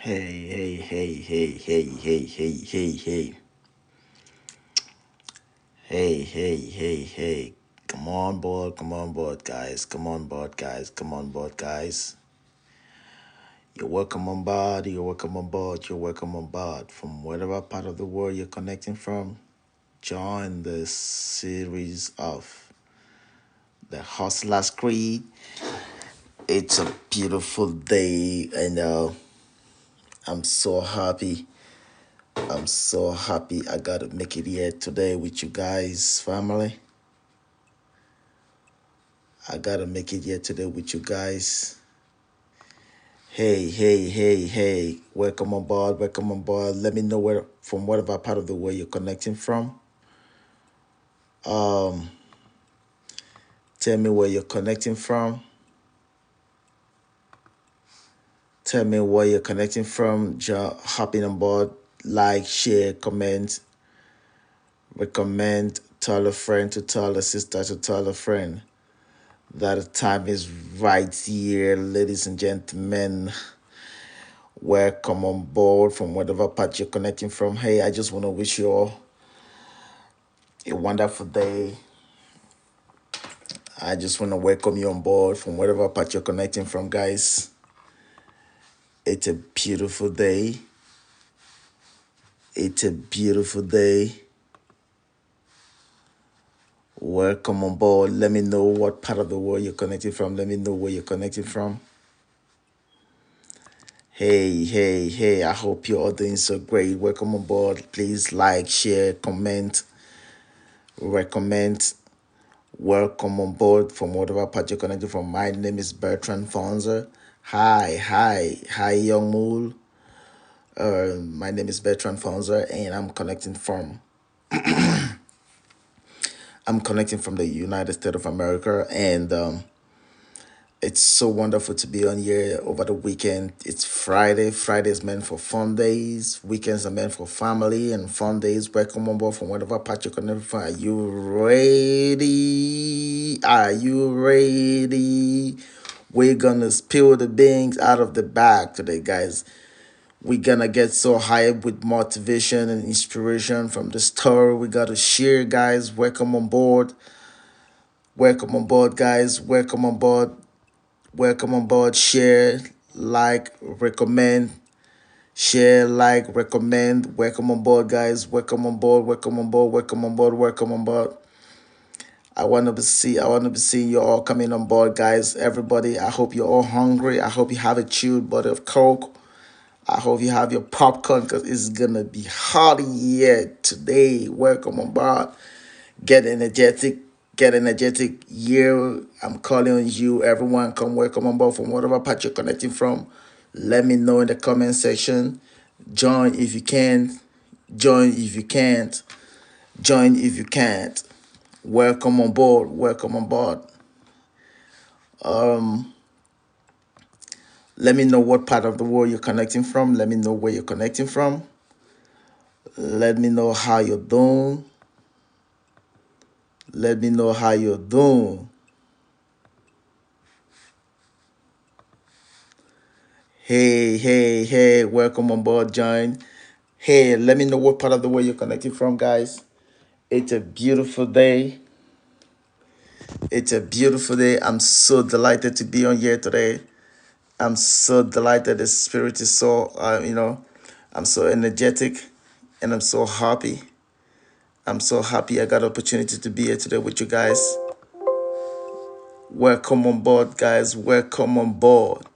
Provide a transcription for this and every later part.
Hey, hey, hey, hey, hey, hey, hey, hey, hey. Hey, hey, hey, hey. Come on board, guys. Come on board, guys. Come on board, guys. You're welcome on board. You're welcome on board. You're welcome on board. From whatever part of the world you're connecting from, join this series of the Hustler's Creed. It's a beautiful day, and I'm so happy. I'm so happy I got to make it here today with you guys, family. I got to make it here today with you guys. Hey, hey, hey, hey. Welcome on board. Welcome on board. Let me know where from whatever part of the world you're connecting from. Um, Tell me where you're connecting from. Tell me where you're connecting from. Hopping on board. Like, share, comment, recommend, tell a friend to tell a sister to tell a friend. That time is right here, ladies and gentlemen. Welcome on board from whatever part you're connecting from. Hey, I just want to wish you all a wonderful day. I just want to welcome you on board from whatever part you're connecting from, guys. It's a beautiful day. It's a beautiful day. Welcome on board. Let me know what part of the world you're connecting from. Let me know where you're connecting from. Hey, hey, hey, I hope you're all doing so great. Welcome on board. Please like, share, comment, recommend. Welcome on board from whatever part you're connected from. My name is Bertrand Fonzer. Hi, young mule. My name is Bertrand Fonzer, and I'm connecting from the United States of America, and it's so wonderful to be on here over the weekend. It's Friday. Friday is meant for fun days. Weekends are meant for family and fun days. Welcome on board from whatever part you're connected from. Are you ready? Are you ready? We're gonna spill the beans out of the bag today, guys. We're gonna get so hyped with motivation and inspiration from the story we gotta share, guys. Welcome on board. Welcome on board, guys. Welcome on board. Welcome on board. Share, like, recommend. Share, like, recommend. Welcome on board, guys. Welcome on board. Welcome on board. Welcome on board. Welcome on board. I want to be seeing you all coming on board, guys. Everybody, I hope you're all hungry. I hope you have a chilled bottle of Coke. I hope you have your popcorn because it's gonna be hot here today. Welcome on board. Get energetic. Get energetic. Yeah, I'm calling on you. Everyone, come welcome on board from whatever part you're connecting from. Let me know in the comment section. Join if you can. Join if you can't. Join if you can't. Welcome on board. Welcome on board. Let me know what part of the world you're connecting from. Let me know where you're connecting from. Let me know how you're doing. Let me know how you're doing. Hey, hey, hey, welcome on board, join. Hey, let me know what part of the world you're connecting from, guys. It's a beautiful day. It's a beautiful day. I'm so delighted to be on here today. I'm so delighted. The spirit is so, I'm so energetic and I'm so happy. I'm so happy I got the opportunity to be here today with you guys. Welcome on board, guys. Welcome on board.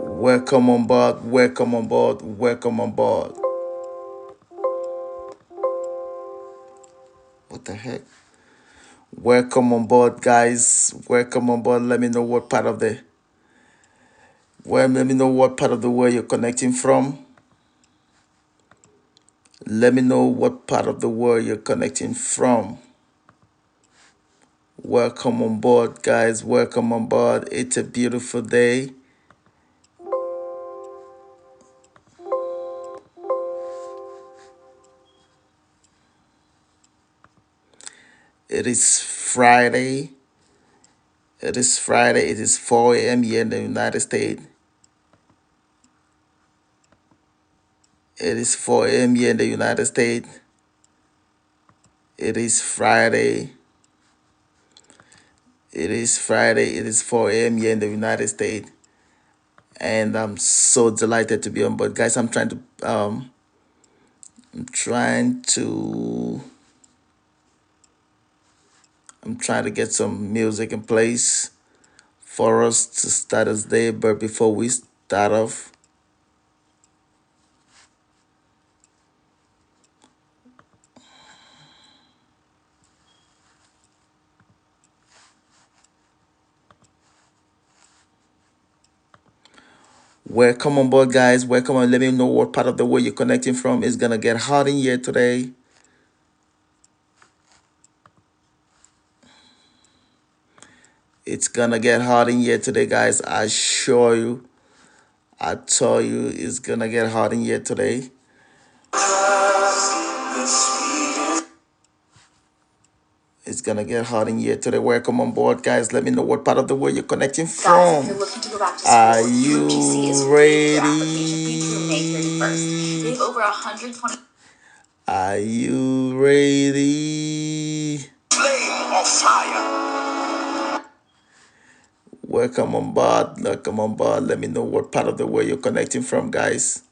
Welcome on board. Welcome on board. Welcome on board. What the heck? Welcome on board, guys. Welcome on board. Let me know what part of the let me know what part of the world you're connecting from. Let me know what part of the world you're connecting from. Welcome on board, guys. Welcome on board. It's a beautiful day. It is Friday. It is Friday. It is 4 a.m. here in the United States. It is 4 a.m. here in the United States. It is Friday. It is Friday. It is 4 a.m. here in the United States. And I'm so delighted to be on board. Guys, I'm trying to I'm trying to get some music in place for us to start this day. But before we start off, welcome on board, guys. Welcome on. Let me know what part of the world you're connecting from. It's gonna get hot in here today. It's gonna get hot in here today, guys. I assure you. I tell you, it's gonna get hot in here today. It's gonna get hot in here today. Welcome on board, guys. Let me know what part of the world you're connecting from. Are you ready? Are you ready? Flame of fire. Welcome on board. Welcome on board. Let me know what part of the world you're connecting from, guys.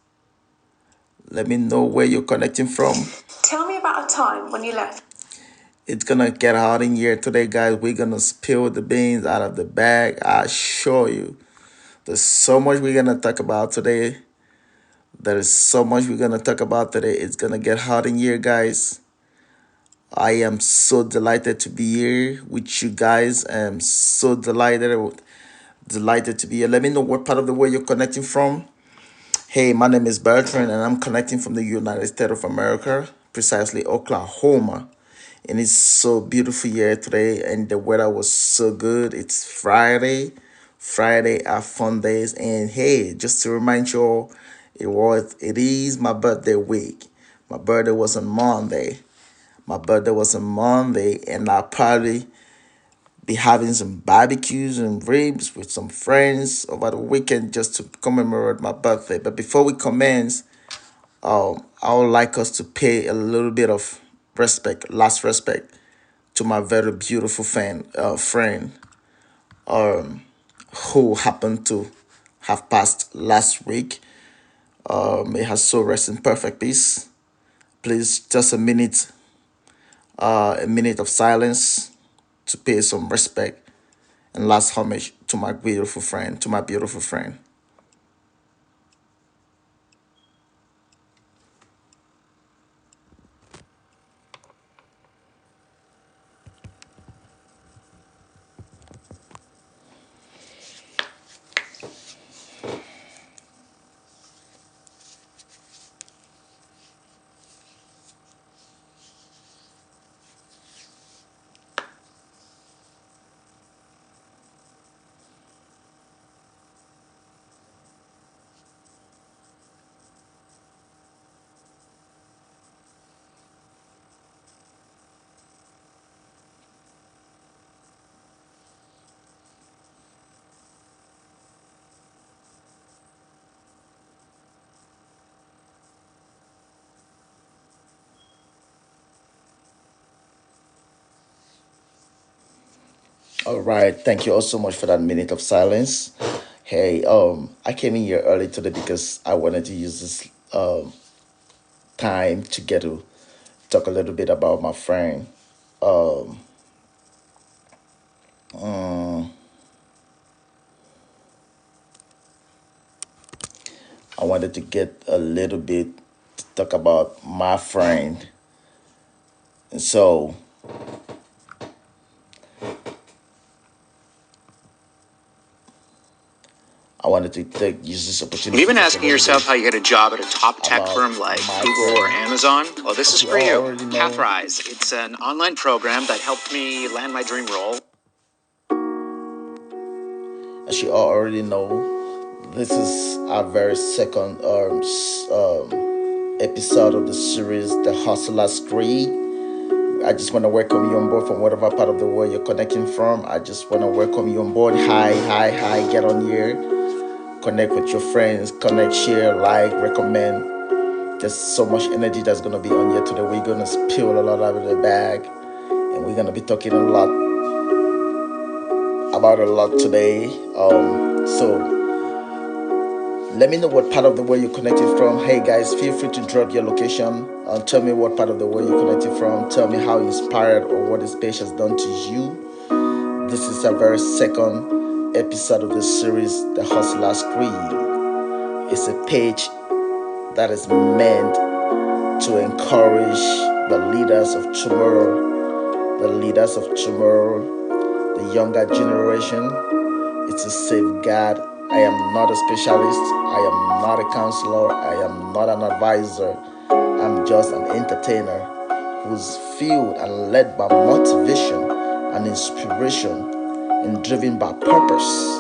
Let me know where you're connecting from. Tell me about a time when you left. It's gonna get hot in here today, guys. We're gonna spill the beans out of the bag. I assure you. There's so much we're gonna talk about today. There is so much we're gonna talk about today. It's gonna get hot in here, guys. I am so delighted to be here with you guys. I am so delighted to be here. Let me know what part of the world you're connecting from. Hey, my name is Bertrand, and I'm connecting from the United States of America, precisely Oklahoma. And it's so beautiful here today, and the weather was so good. It's Friday. Friday are fun days, and hey, just to remind you all, it is my birthday week. My birthday was on Monday. My birthday was on Monday, and I'll probably be having some barbecues and ribs with some friends over the weekend just to commemorate my birthday. But before we commence, I would like us to pay a little bit of respect, last respect, to my very beautiful friend, who happened to have passed last week. May her soul rest in perfect peace. Please, just a minute of silence to pay some respect and last homage to my beautiful friend, to my beautiful friend. All right, thank you all so much for that minute of silence. Hey, I came in here early today because I wanted to use this time to get to talk a little bit about my friend. I wanted to get a little bit to talk about my friend. And so I wanted to use this opportunity. Have you been asking yourself how you get a job at a top tech firm like Google or Amazon? Well, this is for you. Pathrise. It's an online program that helped me land my dream role. As you all already know, this is our very second episode of the series, The Hustler's Creed, I just want to welcome you on board from whatever part of the world you're connecting from. I just want to welcome you on board. Hi, get on here. Connect with your friends, connect, share, like, recommend. There's so much energy that's going to be on here today. We're going to spill a lot out of the bag, and we're going to be talking about a lot today. So let me know what part of the world you're connected from. Hey guys, feel free to drop your location. Tell me what part of the world you're connected from. Tell me how inspired or what this page has done to you. This is a very second episode of the series, The Hustler's Creed. It's a page that is meant to encourage the leaders of the younger generation. It's a safeguard. I am not a specialist. I am not a counselor. I am not an advisor. I'm just an entertainer who's fueled and led by motivation and inspiration and driven by purpose.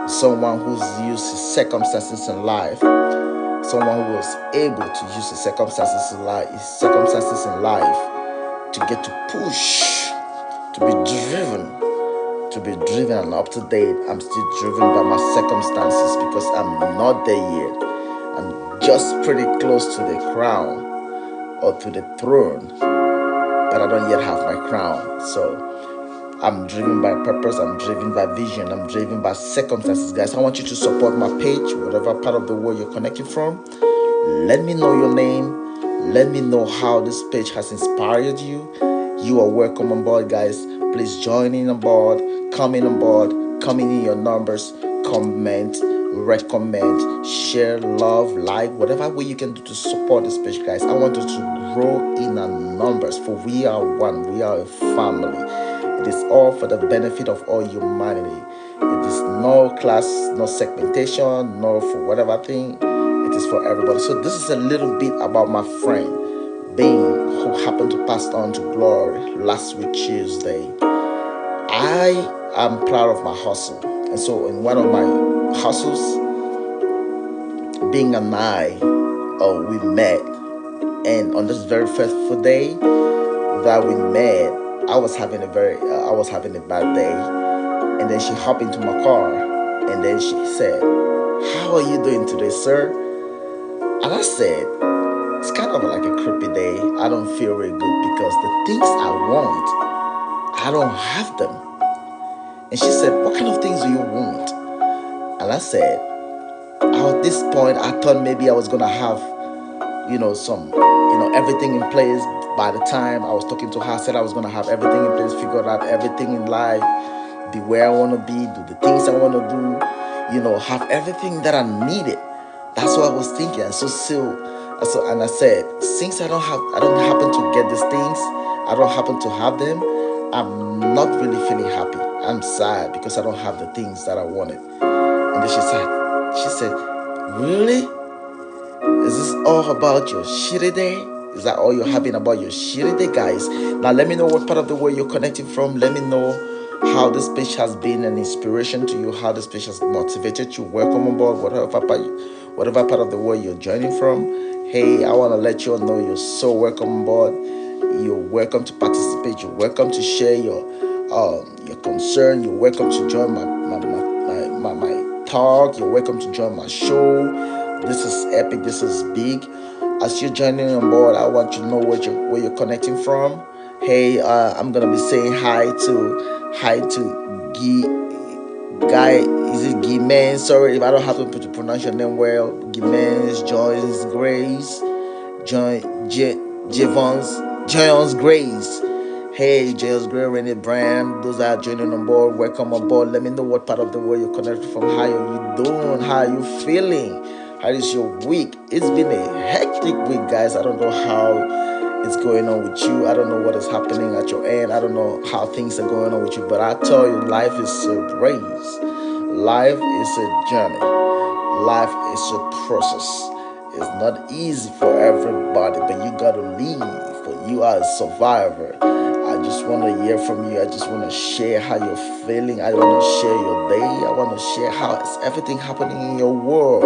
Someone who's used his circumstances in life. Someone who was able to use his circumstances in life to get to push, to be driven and up to date. I'm still driven by my circumstances because I'm not there yet. I'm just pretty close to the crown or to the throne, but I don't yet have my crown. So I'm driven by purpose, I'm driven by vision, I'm driven by circumstances. Guys, I want you to support my page, whatever part of the world you're connecting from. Let me know your name. Let me know how this page has inspired you. You are welcome on board, guys. Please join in on board, come in your numbers, comment, recommend, share, love, like, whatever way you can do to support this page, guys. I want us to grow in our numbers, for we are one, we are a family. It is all for the benefit of all humanity. It is no class, no segmentation, no for whatever thing. It is for everybody. So this is a little bit about my friend Bain, who happened to pass on to glory last week Tuesday. I am proud of my hustle, and so in one of my hustles, Bing and I, we met, and on this very first day that we met, I was having a bad day, and then she hopped into my car, and then she said, "How are you doing today, sir?" And I said, "It's kind of like a creepy day. I don't feel really good because the things I want, I don't have them." And she said, "What kind of things do you want?" And I said, at this point, I thought maybe I was gonna have, everything in place. By the time I was talking to her, I said I was gonna have everything in place, figured out everything in life, be where I want to be, do the things I want to do, have everything that I needed. That's what I was thinking. And I said, since I don't happen to get these things, I don't happen to have them, I'm not really feeling happy. I'm sad because I don't have the things that I wanted. And then she said, "Really? Is this all about your shitty day? Is that all you're having about your shitty day?" Guys, now let me know what part of the world you're connecting from. Let me know how this page has been an inspiration to you, how this page has motivated you. Welcome on board, whatever part of the world you're joining from. Hey, I want to let you all know you're so welcome on board. You're welcome to participate. You're welcome to share your concern. You're welcome to join my talk. You're welcome to join my show. This is epic. This is big. As you're joining on board, I want you to know where you're connecting from. Hey, I'm gonna be saying hi to Guy. Is it Gimen? Sorry if I don't have to pronounce your name well. Gimen's Joyce Grace, Joyce Grace. Hey, Jails Gray, Rennie Brand, those that are joining on board, welcome on board. Let me know what part of the world you're connected from. How are you doing? How are you feeling? How is your week? It's been a hectic week, guys. I don't know how it's going on with you. I don't know what is happening at your end. I don't know how things are going on with you. But I tell you, life is a race. Life is a journey. Life is a process. It's not easy for everybody, but you gotta live. For you are a survivor. I just want to hear from you. I just want to share how you're feeling. I want to share your day. I want to share how is everything happening in your world.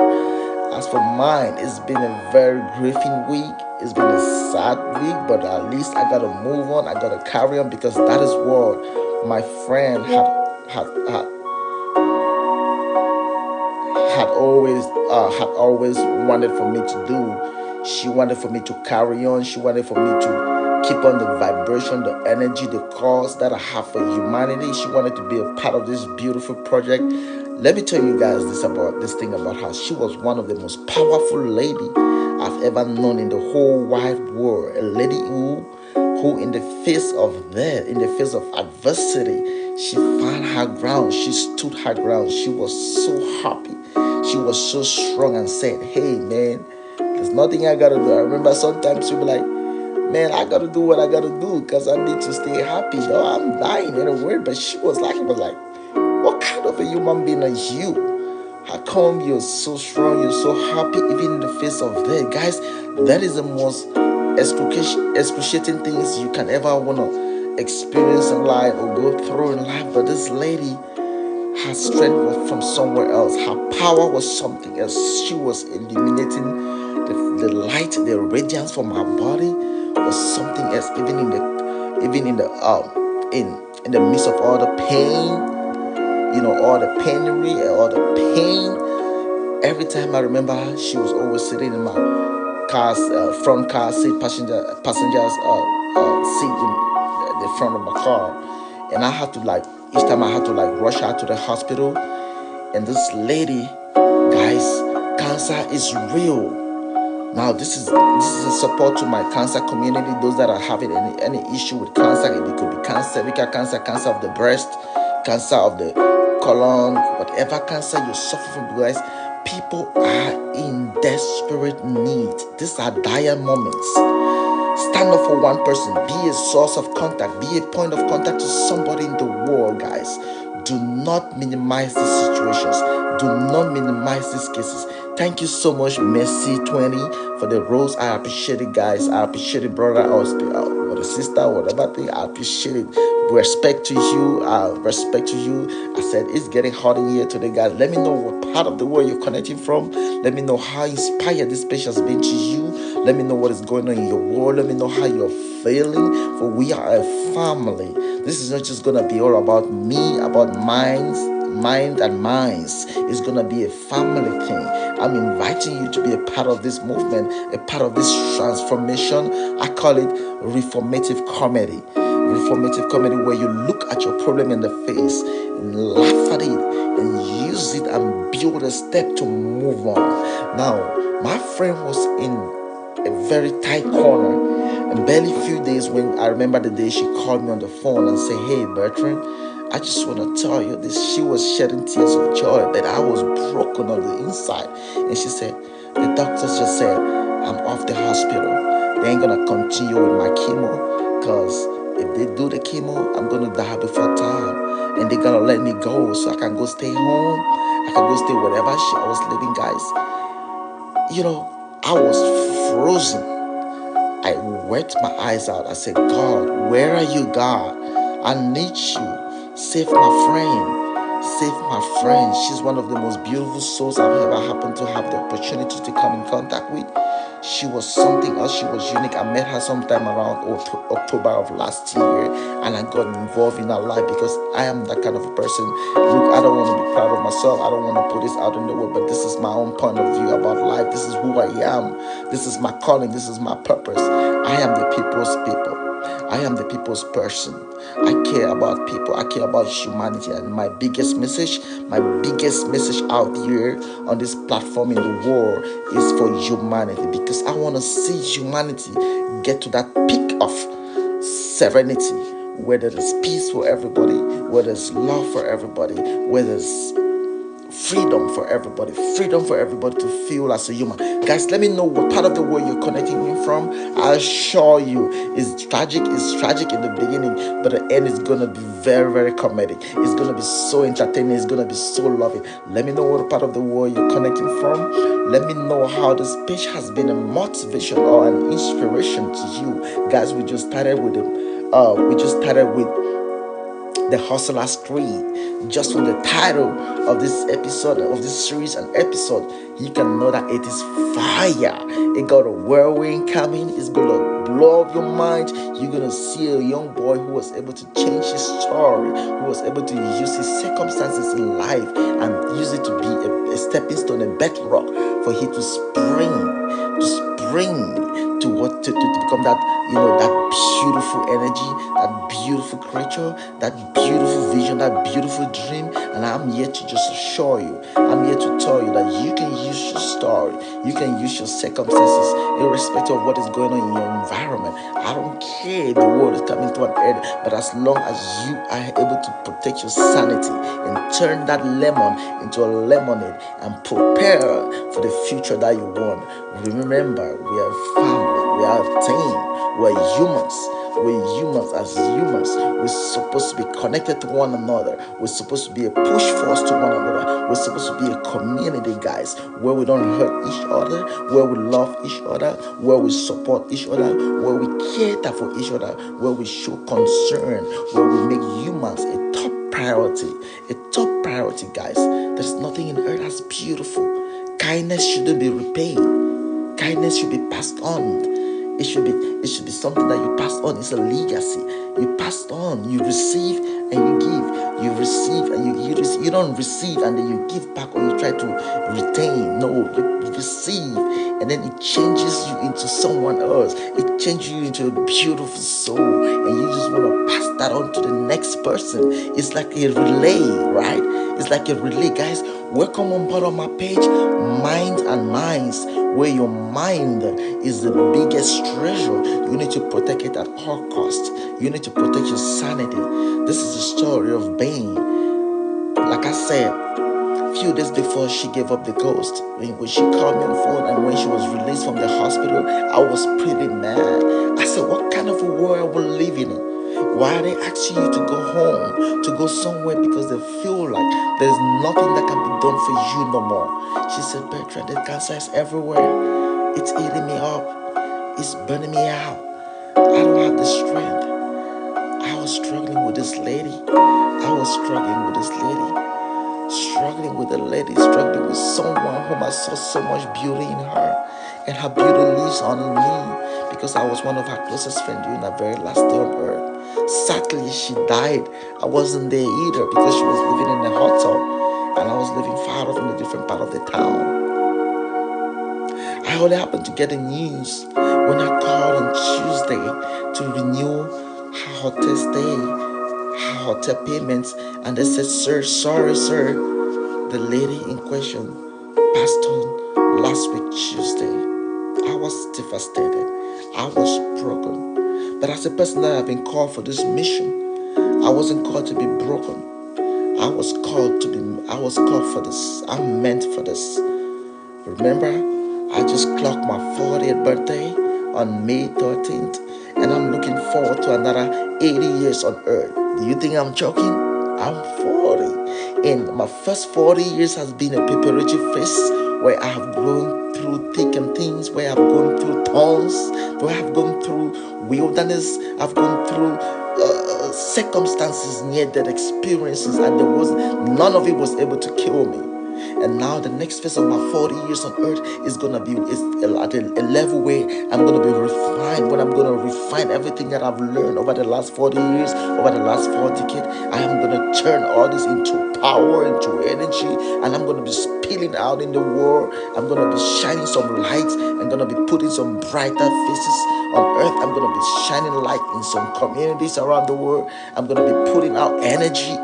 As for mine, it's been a very grieving week. It's been a sad week, but at least I gotta move on. I gotta carry on because that is what my friend had always wanted for me to do. She wanted for me to carry on. She wanted for me to keep on the vibration, the energy, the cause that I have for humanity. She wanted to be a part of this beautiful project. Let me tell you guys this thing about her. She was one of the most powerful lady I've ever known in the whole wide world. A lady who in the face of adversity, she found her ground. She stood her ground. She was so happy. She was so strong and said, hey man, there's nothing I gotta do. I remember sometimes she'd be like, man, I gotta do what I gotta do because I need to stay happy. Though I'm dying in a word, but she was like, what kind of a human being are you? How come you're so strong, you're so happy, even in the face of that? Guys, that is the most excruciating things you can ever want to experience in life or go through in life. But this lady, her strength was from somewhere else. Her power was something else. She was illuminating the light, the radiance from her body was something else. In the midst of all the pain, all the penury, all the pain. Every time I remember her, she was always sitting in my car's front car seat, passengers seat in the front of my car, and I had to each time I had to rush her to the hospital. And this lady, guys, cancer is real. Now this is a support to my cancer community. Those that are having any issue with cancer, it could be cancer, cervical cancer, cancer of the breast, cancer of the colon, whatever cancer you suffer from, guys. People are in desperate need. These are dire moments. Stand up for one person. Be a source of contact. Be a point of contact to somebody in the world, guys. Do not minimize these situations. Do not minimize these cases. Thank you so much, Messi20, for the rose. I appreciate it, guys. I appreciate it, brother, or the sister, whatever thing. I appreciate it. Respect to you. Respect to you. I said it's getting hot in here today, guys. Let me know what part of the world you're connecting from. Let me know how inspired this page has been to you. Let me know what is going on in your world. Let me know how you're feeling. For we are a family. This is not just gonna be all about me, about mind and minds. It's gonna be a family thing. I'm inviting you to be a part of this movement, a part of this transformation. I call it reformative comedy. Reformative comedy, where you look at your problem in the face and laugh at it and use it and build a step to move on. Now, my friend was in a very tight corner, and barely few days, when I remember the day she called me on the phone and said, hey Bertrand, I just want to tell you this. She was shedding tears of joy, but I was broken on the inside. And she said, the doctors just said I'm off the hospital. They ain't gonna continue with my chemo, because if they do the chemo, I'm gonna die before time, and they're gonna let me go so I can go stay home. I can go stay wherever I was living, guys. I was frozen. I wet my eyes out. I said, God, where are you, God? I need you. Save my friend. Save my friend. She's one of the most beautiful souls I've ever happened to have the opportunity to come in contact with. She was something else. She was unique. I met her sometime around October of last year, and I got involved in her life because I am that kind of a person. Look, I don't want to be proud of myself. I don't want to put this out in the world, but this is my own point of view about life. This is who I am. This is my calling. This is my purpose. I am the people's people. I am the people's person. I care about people. I care about humanity. And my biggest message out here on this platform in the world is for humanity, because I want to see humanity get to that peak of serenity, where there is peace for everybody, where there's love for everybody, where there's freedom for everybody to feel as a human. Guys, let me know what part of the world you're connecting me from. I assure you, it's tragic in the beginning, but the end is gonna be very, very comedic. It's gonna be so entertaining. It's gonna be so loving. Let me know what part of the world you're connecting from. Let me know how this page has been a motivation or an inspiration to you. Guys, we just started with The Hustler's Creed. Just from the title of this episode, of this series and episode, you can know that it is fire. It got a whirlwind coming. It's gonna blow up your mind. You're gonna see a young boy who was able to change his story, who was able to use his circumstances in life and use it to be a stepping stone, a bedrock for him to spring to what to become that, that beautiful energy, that beautiful creature, that beautiful vision, that beautiful dream. And I'm here to just assure you, I'm here to tell you that you can use your story, you can use your circumstances, irrespective of what is going on in your environment. I don't care if the world is coming to an end, but as long as you are able to protect your sanity and turn that lemon into a lemonade and prepare for the future that you want. Remember, we are family, we are a team, we are humans. We're humans. As humans, we're supposed to be connected to one another. We're supposed to be a push force to one another. We're supposed to be a community, guys, where we don't hurt each other, where we love each other, where we support each other, where we cater for each other, where we show concern, where we make humans a top priority. A top priority, guys. There's nothing in earth that's beautiful. Kindness shouldn't be repaid. Kindness should be passed on. It should be something that you pass on. It's a legacy. You pass on. You receive and you give. You receive and you receive. You don't receive and then you give back or you try to retain. No, you receive and then it changes you into someone else. It changes you into a beautiful soul, and you just want to pass that on to the next person. It's like a relay, right? It's like a relay, guys. Welcome on board on my page, Mind and Minds, where your mind is the biggest treasure. You need to protect it at all costs. You need to protect your sanity. This is the story of Bane. Like I said, a few days before she gave up the ghost, when she called me on the phone and when she was released from the hospital, I was pretty mad. I said, what kind of a world are we living in? Why are they asking you to go home, to go somewhere because they feel like there's nothing that can be done for you no more? She said, Bertrand, the cancer is everywhere. It's eating me up. It's burning me out. I don't have the strength. I was struggling with this lady. Struggling with a lady, struggling with someone whom I saw so much beauty in her, and her beauty lives on in me because I was one of her closest friends during her very last day on earth. Sadly, she died. I wasn't there either because she was living in a hotel and I was living far off in a different part of the town. I only happened to get the news when I called on Tuesday to renew her hotel stay, her hotel payments, and they said, sir, sorry, sir, the lady in question passed on last week Tuesday. I was devastated. I was broken. But as a person that have been called for this mission, I wasn't called to be broken. I was called for this. I'm meant for this. Remember, I just clocked my 40th birthday on May 13th, and I'm looking forward to another 80 years on earth. Do you think I'm joking? I'm 40. And my first 40 years has been a preparatory phase where I have grown through thick and things, where I've gone through thorns, where I've gone through wilderness, I've gone through circumstances, near death experiences, and none of it was able to kill me. And now the next phase of my 40 years on earth is gonna be at a level where I'm gonna be refined. When I'm gonna refine everything that I've learned over the last 40 years, over the last 4 decades, I am gonna turn all this into power, into energy, and I'm gonna be spilling out in the world. I'm gonna be shining some light. I'm gonna be putting some brighter faces on earth. I'm gonna be shining light in some communities around the world. I'm gonna be putting out energy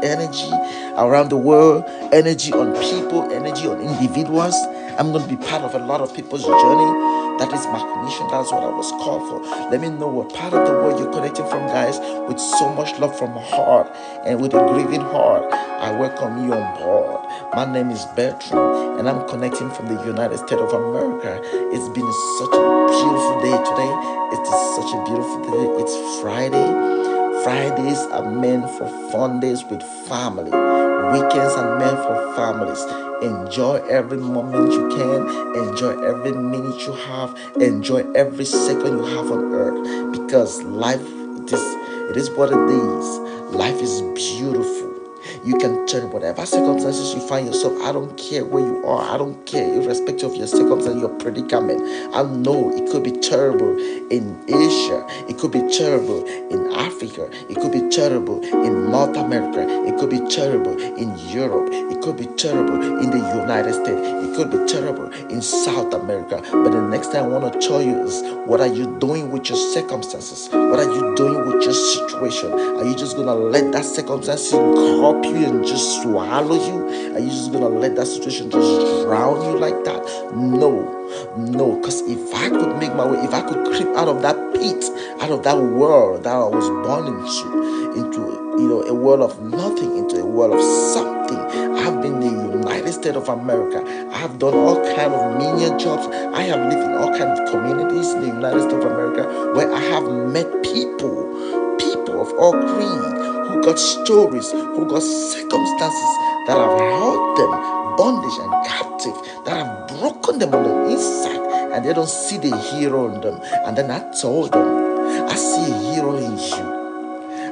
around the world, energy on people, energy on individuals. I'm going to be part of a lot of people's journey. That is my mission. That's what I was called for. Let me know what part of the world you're connecting from, guys, with so much love from my heart and with a grieving heart. I welcome you on board. My name is Bertrand, and I'm connecting from the United States of America. It's been such a beautiful day today. It is such a beautiful day. It's Friday. Fridays are meant for fun days with family. Weekends are meant for families. Enjoy every moment you can. Enjoy every minute you have. Enjoy every second you have on earth. Because life, it is what it is. Life is beautiful. You can turn whatever circumstances you find yourself. I don't care where you are. I don't care, irrespective of your circumstance, your predicament. I know it could be terrible in Asia. It could be terrible in Africa. It could be terrible in North America. It could be terrible in Europe. It could be terrible in the United States. It could be terrible in South America. But the next thing I want to tell you is, what are you doing with your circumstances? What are you doing with your situation? Are you just gonna let that circumstance grab you and just swallow you? Are you just gonna let that situation just drown you like that? No, because if I could make my way, if I could creep out of that pit, out of that world that I was born into a world of nothing, into a world of something. I've been in the United States of America. I have done all kind of menial jobs. I have lived in all kinds of communities in the United States of America where I have met people of all creed, who got stories, who got circumstances that have held them bondage and captive, that have broken them on the inside, and they don't see the hero in them. And then I told them, I see a hero in you.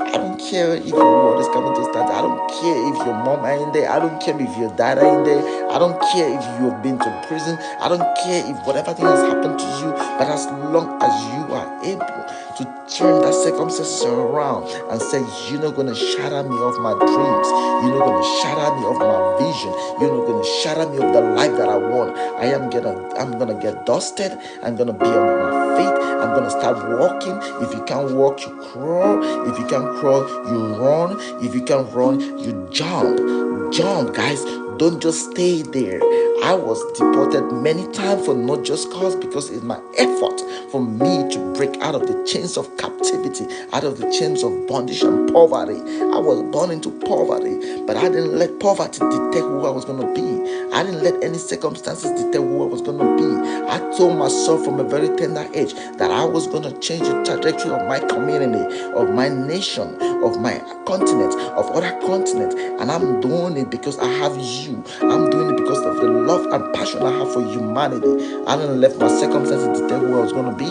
I don't care if your world is coming to stand. I don't care if your mom are in there. I don't care if your dad are in there. I don't care if you have been to prison. I don't care if whatever thing has happened to you. But as long as you are able to turn that circumstances around and say, you're not going to shatter me of my dreams. You're not going to shatter me of my vision. You're not going to shatter me of the life that I want. I'm gonna get dusted. I'm gonna be on my feet. I'm gonna start walking. If you can't walk, you crawl. If you can't crawl, you run. If you can't run, you jump, guys. Don't just stay there. I was deported many times for not just cause, because it's my effort for me to break out of the chains of captivity, out of the chains of bondage and poverty. I was born into poverty, but I didn't let poverty dictate who I was going to be. I didn't let any circumstances dictate who I was going to be. I told myself from a very tender age that I was going to change the trajectory of my community, of my nation, of my continent, of other continents. And I'm doing it because I have you. I'm doing it because of the love and passion I have for humanity. I didn't let my circumstances dictate who I was going to be.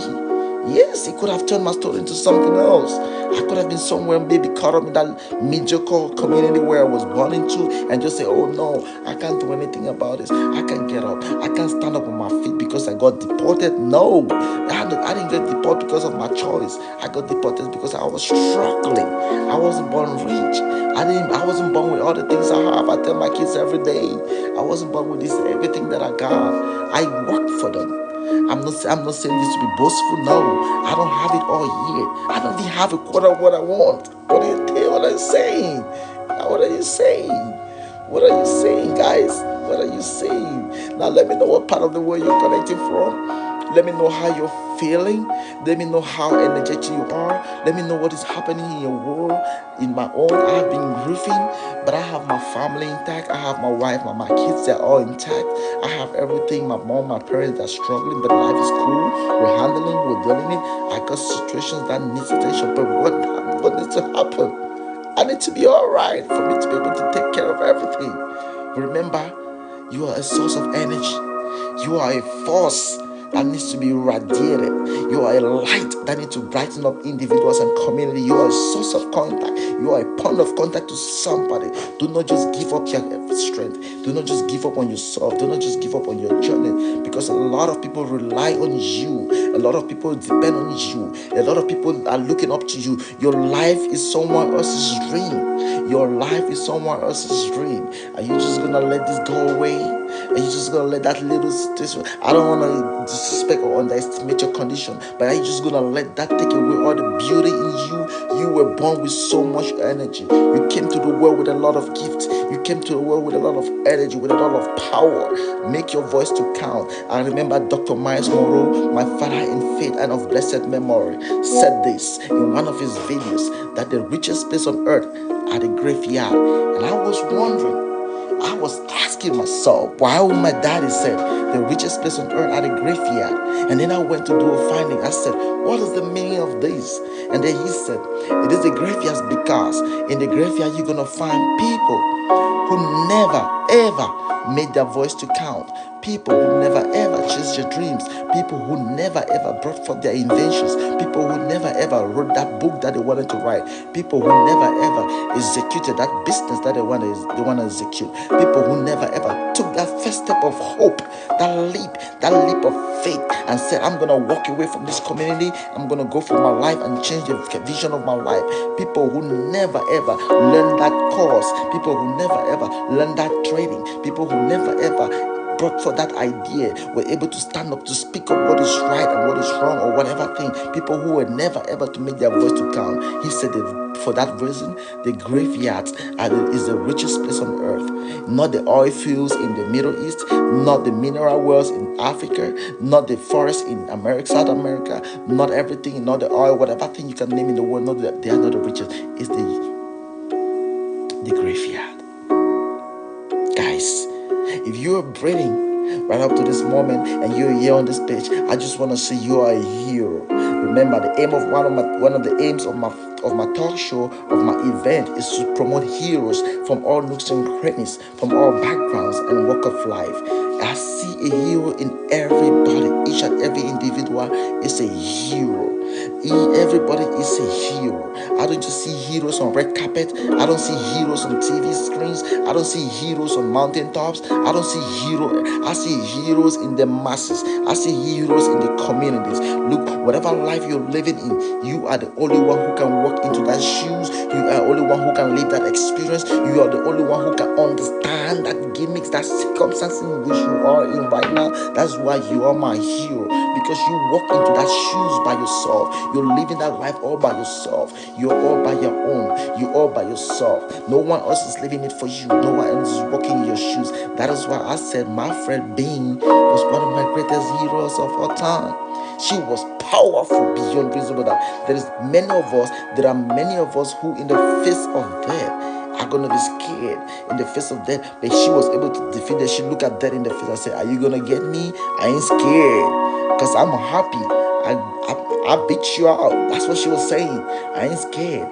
Yes, it could have turned my story into something else. I could have been somewhere, maybe caught up in that mediocre community where I was born into, and just say, oh no, I can't do anything about this. I can't get up. I can't stand up on my feet because I got deported. No, I didn't get deported because of my choice. I got deported because I was struggling. I wasn't born rich. I wasn't born with all the things I have. I tell my kids every day, I wasn't born with everything that I got. I worked for them. I'm not saying this to be boastful. No, I don't have it all yet. I don't even have a quarter of what I want. What are you saying? What are you saying? What are you saying, guys? What are you saying? Now let me know what part of the world you're connecting from. Let me know how you're feeling. Let me know how energetic you are. Let me know what is happening in your world. In my own, I have been grieving, but I have my family intact. I have my wife, my kids, they're all intact. I have everything. My mom, my parents are struggling, but life is cool. We're handling, we're dealing it. I got situations that needs attention, but what needs to happen? I need to be all right for me to be able to take care of everything. Remember, you are a source of energy. You are a force that needs to be radiated. You are a light that needs to brighten up individuals and community. You are a source of contact. You are a point of contact to somebody. Do not just give up your strength. Do not just give up on yourself. Do not just give up on your journey, because a lot of people rely on you. A lot of people depend on you. A lot of people are looking up to you. Your life is someone else's dream. Your life is someone else's dream. Are you just gonna let this go away? Are you just gonna let that little situation? I don't wanna disrespect or underestimate your condition, but are you just gonna let that take away all the beauty in you? You were born with so much energy. You came to the world with a lot of gifts. You came to the world with a lot of energy, with a lot of power. Make your voice to count. I remember Dr. Miles Monroe, my father in faith and of blessed memory, said this in one of his videos, that the richest place on earth are the graveyard. And I was wondering, I was asking myself, why would my daddy said the richest place on earth are the graveyard? And then I went to do a finding. I said, what is the meaning of this? And then he said, it is the graveyard because in the graveyard you're going to find people who never ever made their voice to count. People who never ever chased their dreams. People who never ever brought forth their inventions. People who never ever wrote that book that they wanted to write, people who never ever executed that business that they want to execute, people who never ever took that first step of hope, that leap of faith, and said, I'm gonna walk away from this community, I'm gonna go for my life and change the vision of my life. People who never ever learned that course, people who never ever learned that training, people who never ever brought for that idea were able to stand up to speak up what is right and what is wrong or whatever thing. People who were never ever to make their voice to count. He said that for that reason, the graveyards is the richest place on earth. Not the oil fields in the Middle East, not the mineral wells in Africa, not the forests in America, South America, not everything, not the oil, whatever thing you can name in the world. Not that they are not the richest. It's the graveyard. Guys, if you're breathing right up to this moment and you're here on this page, I just want to say you are a hero. Remember, the aim of one of the aims of my talk show, of my event, is to promote heroes from all nooks and crannies, from all backgrounds and walk of life. I see a hero in everybody. Each and every individual is a hero. Everybody is a hero. I don't just see heroes on red carpet. I don't see heroes on TV screens. I don't see heroes on mountaintops. I don't see heroes. I see heroes in the masses. I see heroes in the communities. Look, whatever life you're living in, you are the only one who can walk into that shoes. You are the only one who can live that experience. You are the only one who can understand that gimmicks, that circumstance in which you are in right now. That's why you are my hero, because you walk into that shoes by yourself. You're living that life all by yourself. You're all by your own. You're all by yourself. No one else is living it for you. No one else is walking in your shoes. That is why I said my friend Bean was one of my greatest heroes of all time. She was powerful beyond reasonable doubt. There are many of us who in the face of death are gonna be scared in the face of death, but she was able to defeat it. She looked at death in the face and said, are you gonna get me? I ain't scared, because I'm happy. I beat you out. That's what she was saying. I ain't scared.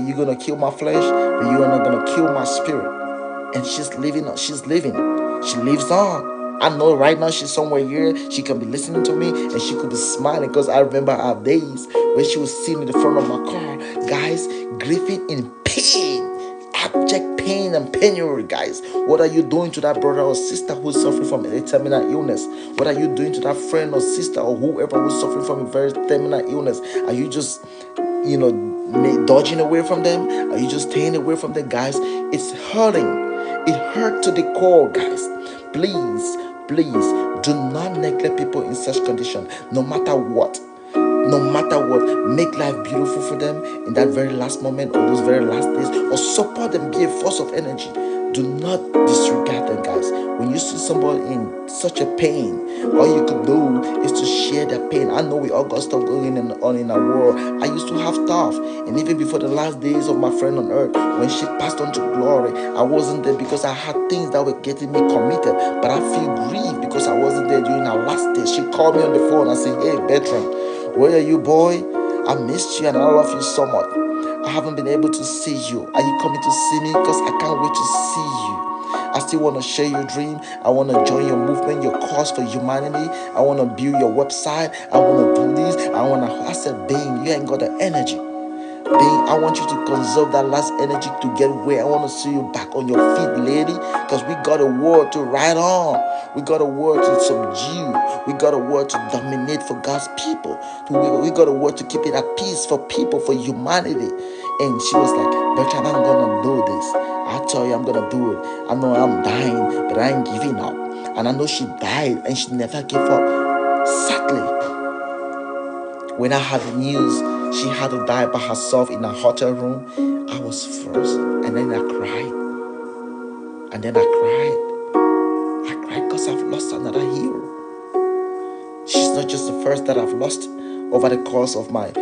You're gonna kill my flesh, but you are not gonna kill my spirit. And she's living. She lives on. I know right now she's somewhere here. She can be listening to me and she could be smiling, because I remember our days when she was sitting in the front of my car, guys, grieving in pain, abject pain and penury. Guys, what are you doing to that brother or sister who's suffering from a terminal illness? What are you doing to that friend or sister or whoever who's suffering from a very terminal illness? Are you just dodging away from them? Are you just staying away from them? Guys, it's hurting. It hurt to the core, guys. Please do not neglect people in such condition. No matter what, make life beautiful for them in that very last moment or those very last days, or support them, be a force of energy. Do not disregard them, guys. When you see somebody in such a pain, all you could do is to share their pain. I know we all got stuff going on in our world. I used to have stuff, and even before the last days of my friend on earth, when she passed on to glory, I wasn't there because I had things that were getting me committed. But I feel grieved because I wasn't there during our last days. She called me on the phone and said, hey, Bertrand, where are you, boy? I missed you and I love you so much. I haven't been able to see you. Are you coming to see me? Because I can't wait to see you. I still want to share your dream. I want to join your movement, your cause for humanity. I want to build your website. I want to do this. I said, Bing, you ain't got the energy. I want you to conserve that last energy to get where I want to see you back on your feet, lady. Because we got a word to ride on. We got a word to subdue. We got a word to dominate for God's people. We got a word to keep it at peace for people, for humanity. And she was like, Bertrand, I'm going to do this. I tell you, I'm going to do it. I know I'm dying, but I ain't giving up. And I know she died and she never gave up. Sadly, when I had the news she had to die by herself in a hotel room, I was first, and then I cried. I cried because I've lost another hero. She's not just the first that I've lost over the course of my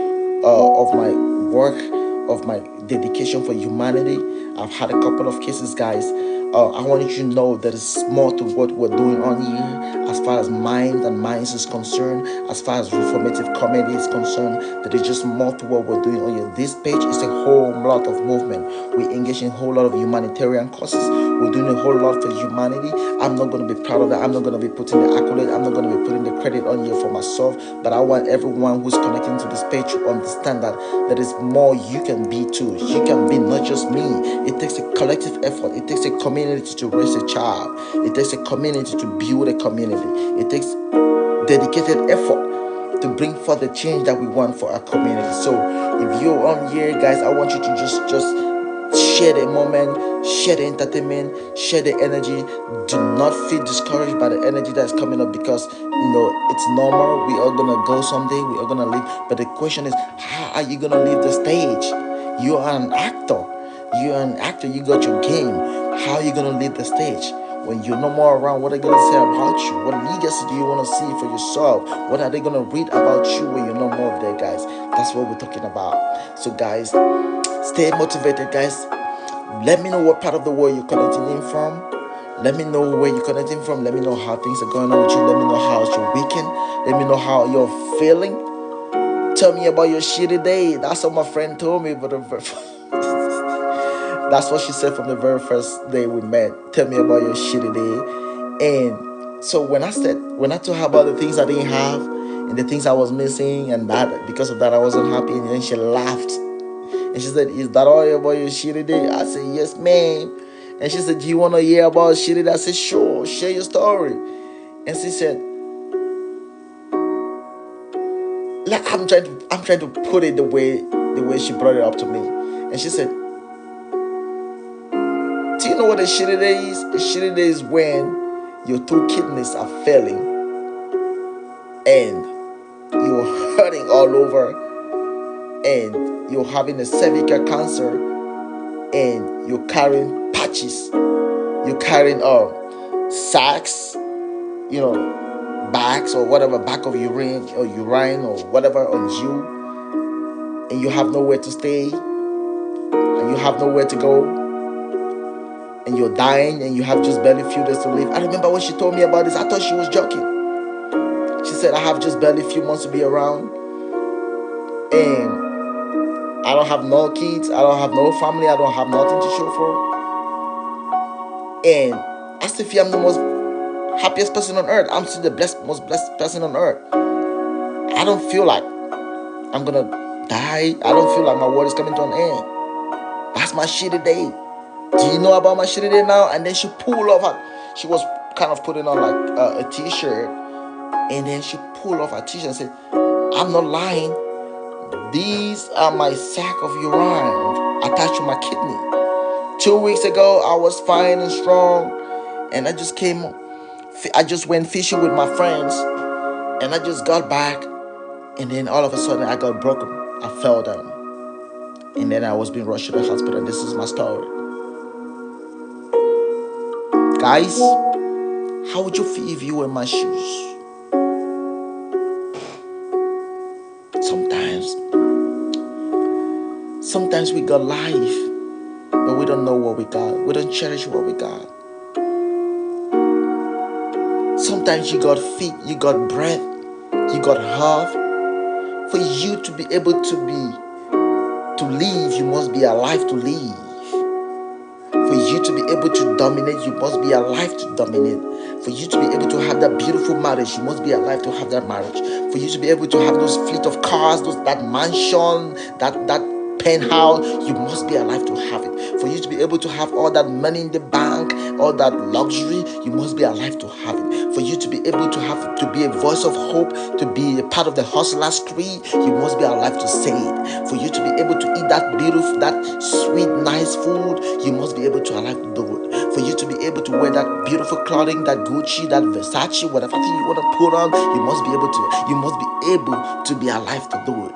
work, of my dedication for humanity. I've had a couple of cases, guys. I want you to know there is more to what we're doing on here as far as Mind and Minds is concerned, as far as reformative comedy is concerned. There is just more to what we're doing on here. This page is a whole lot of movement. We engage in a whole lot of humanitarian causes. We're doing a whole lot for humanity. I'm not going to be proud of that. I'm not going to be putting the accolade. I'm not going to be putting the credit on you for myself. But I want everyone who's connecting to this page to understand that there is more you can be too. You can be not just me. It takes a collective effort. It takes a community to raise a child. It takes a community to build a community. It takes dedicated effort to bring forth the change that we want for our community. So if you're on here, guys, I want you to just share the moment, share the entertainment, share the energy. Do not feel discouraged by the energy that's coming up, because it's normal. We are gonna go someday, we are gonna leave. But the question is, how are you gonna leave the stage? You are an actor. You're an actor, you got your game. How are you gonna leave the stage? When you're no more around, what are they gonna say about you? What legacy do you wanna see for yourself? What are they gonna read about you when you're no more there, guys? That's what we're talking about. So guys, stay motivated, guys. Let me know what part of the world you're connecting in from. Let me know where you're connecting from. Let me know how things are going on with you. Let me know how's your weekend. Let me know how you're feeling. Tell me about your shitty day. That's what my friend told me, but that's what she said from the very first day we met. Tell me about your shitty day. And so when I told her about the things I didn't have and the things I was missing, and that because of that I wasn't happy, and then she laughed. And she said, "Is that all about your shitty day?" I said, "Yes, ma'am." And she said, "Do you want to hear about shitty day?" I said, "Sure, share your story." And she said, like, I'm trying to put it the way she brought it up to me. And she said, "Do you know what a shitty day is? A shitty day is when your two kidneys are failing and you're hurting all over, and you're having a cervical cancer, and you're carrying patches, you're carrying sacks, bags or whatever, back of urine or whatever on you, and you have nowhere to stay, and you have nowhere to go, and you're dying, and you have just barely few days to live." I remember when she told me about this, I thought she was joking. She said, "I have just barely few months to be around, and I don't have no kids, I don't have no family, I don't have nothing to show for, and I still feel I'm the most happiest person on earth. I'm still the most blessed person on earth. I don't feel like I'm gonna die. I don't feel like my world is coming to an end. That's my shitty day. Do you know about my shitty day now?" And then she pulled off she was kind of putting on like a t-shirt, and then she pulled off her t-shirt and said, "I'm not lying. These are my sack of urine attached to my kidney. 2 weeks ago, I was fine and strong, and I just went fishing with my friends, and I just got back, and then all of a sudden I got broken. I fell down, and then I was being rushed to the hospital, and this is my story." Guys, how would you feel if you were in my shoes? Sometimes we got life, but we don't know what we got. We don't cherish what we got. Sometimes you got feet, you got breath, you got heart. For you to be able to live, you must be alive to live. For you to be able to dominate, you must be alive to dominate. For you to be able to have that beautiful marriage, you must be alive to have that marriage. For you to be able to have those fleet of cars, that mansion, that penthouse, you must be alive to have it. For you to be able to have all that money in the bank, all that luxury, you must be alive to have it. For you to be able to be a voice of hope, to be a part of the hustler's creed, you must be alive to say it. For you to be able to eat that beautiful, that sweet, nice food, you must be able to alive to do it. For you to be able to wear that beautiful clothing, that Gucci, that Versace, whatever thing you want to put on, you must be able to be alive to do it.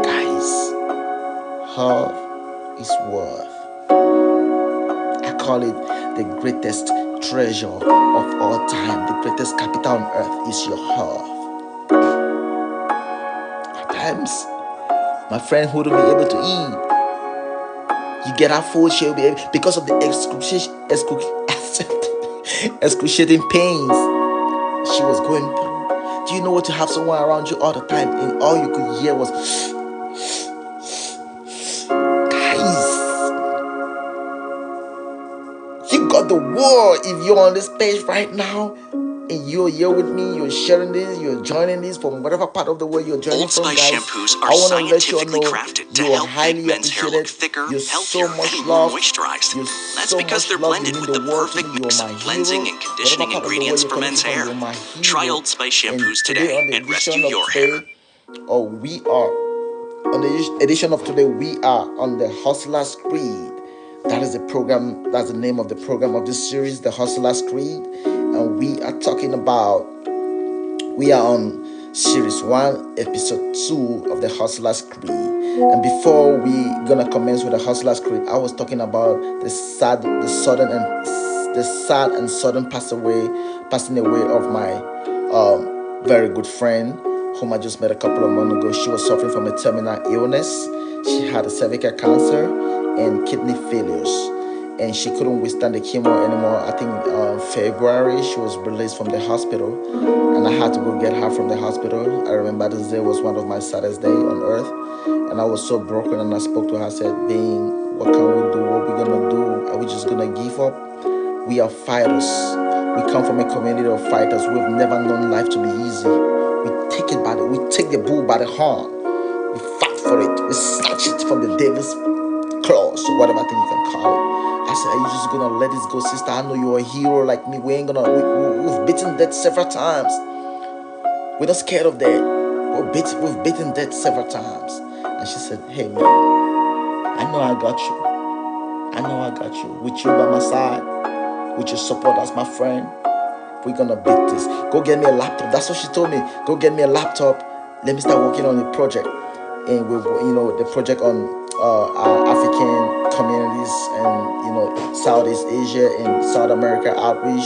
Guys, health is worth. I call it the greatest treasure of all time. The greatest capital on earth is your health. At times, my friend wouldn't be able to eat. You get her food, she'll be able, because of the excruciating pains she was going through. Do you know what, to have someone around you all the time and all you could hear was, guys, you got of the world, if you're on this page right now, and you're here with me, you're sharing this, you're joining this from whatever part of the world you're joining Old from, Spice guys. shampoos are I want to let you all scientifically know crafted to you're help highly make men's hair look appreciated. thicker, You're healthier, so much and love. more moisturized. You're That's so because much they're love. blended You mean with the the world to perfect me. You're mix my of cleansing hero. and conditioning Whatever part of the world ingredients you're for men's connected from, hair. you're my hero. Try Old Spice And shampoos today today on the and rescue edition of your today, hair. we are on the edition of today, we are on the Hustler's Creed. That is the program, that's the name of the program of this series, the Hustler's Creed. And we are talking about, we are on series 1, episode 2 of the Hustler's Creed. And before we gonna commence with the Hustler's Creed, I was talking about the sad and sudden passing away of my very good friend, whom I just met a couple of months ago. She was suffering from a terminal illness. She had a cervical cancer and kidney failures, and she couldn't withstand the chemo anymore. I think February she was released from the hospital, and I had to go get her from the hospital. I remember this day was one of my saddest days on earth, and I was so broken. And I spoke to her. I said, "Being, what can we do? What we gonna do? Are we just gonna give up? We are fighters. We come from a community of fighters. We've never known life to be easy. We take the bull by the horn. We fight for it. We snatch it from the devil's claws, or whatever thing you can call it." I said, "Are you just gonna let this go, sister? I know you're a hero like me. We ain't gonna. We've beaten death several times. We're not scared of that. We've beaten death several times." And she said, "Hey man, I know I got you. I know I got you. With you by my side, with your support as my friend, we're gonna beat this. Go get me a laptop." That's what she told me. "Go get me a laptop. Let me start working on the project." And the project on our African communities and Southeast Asia and South America outreach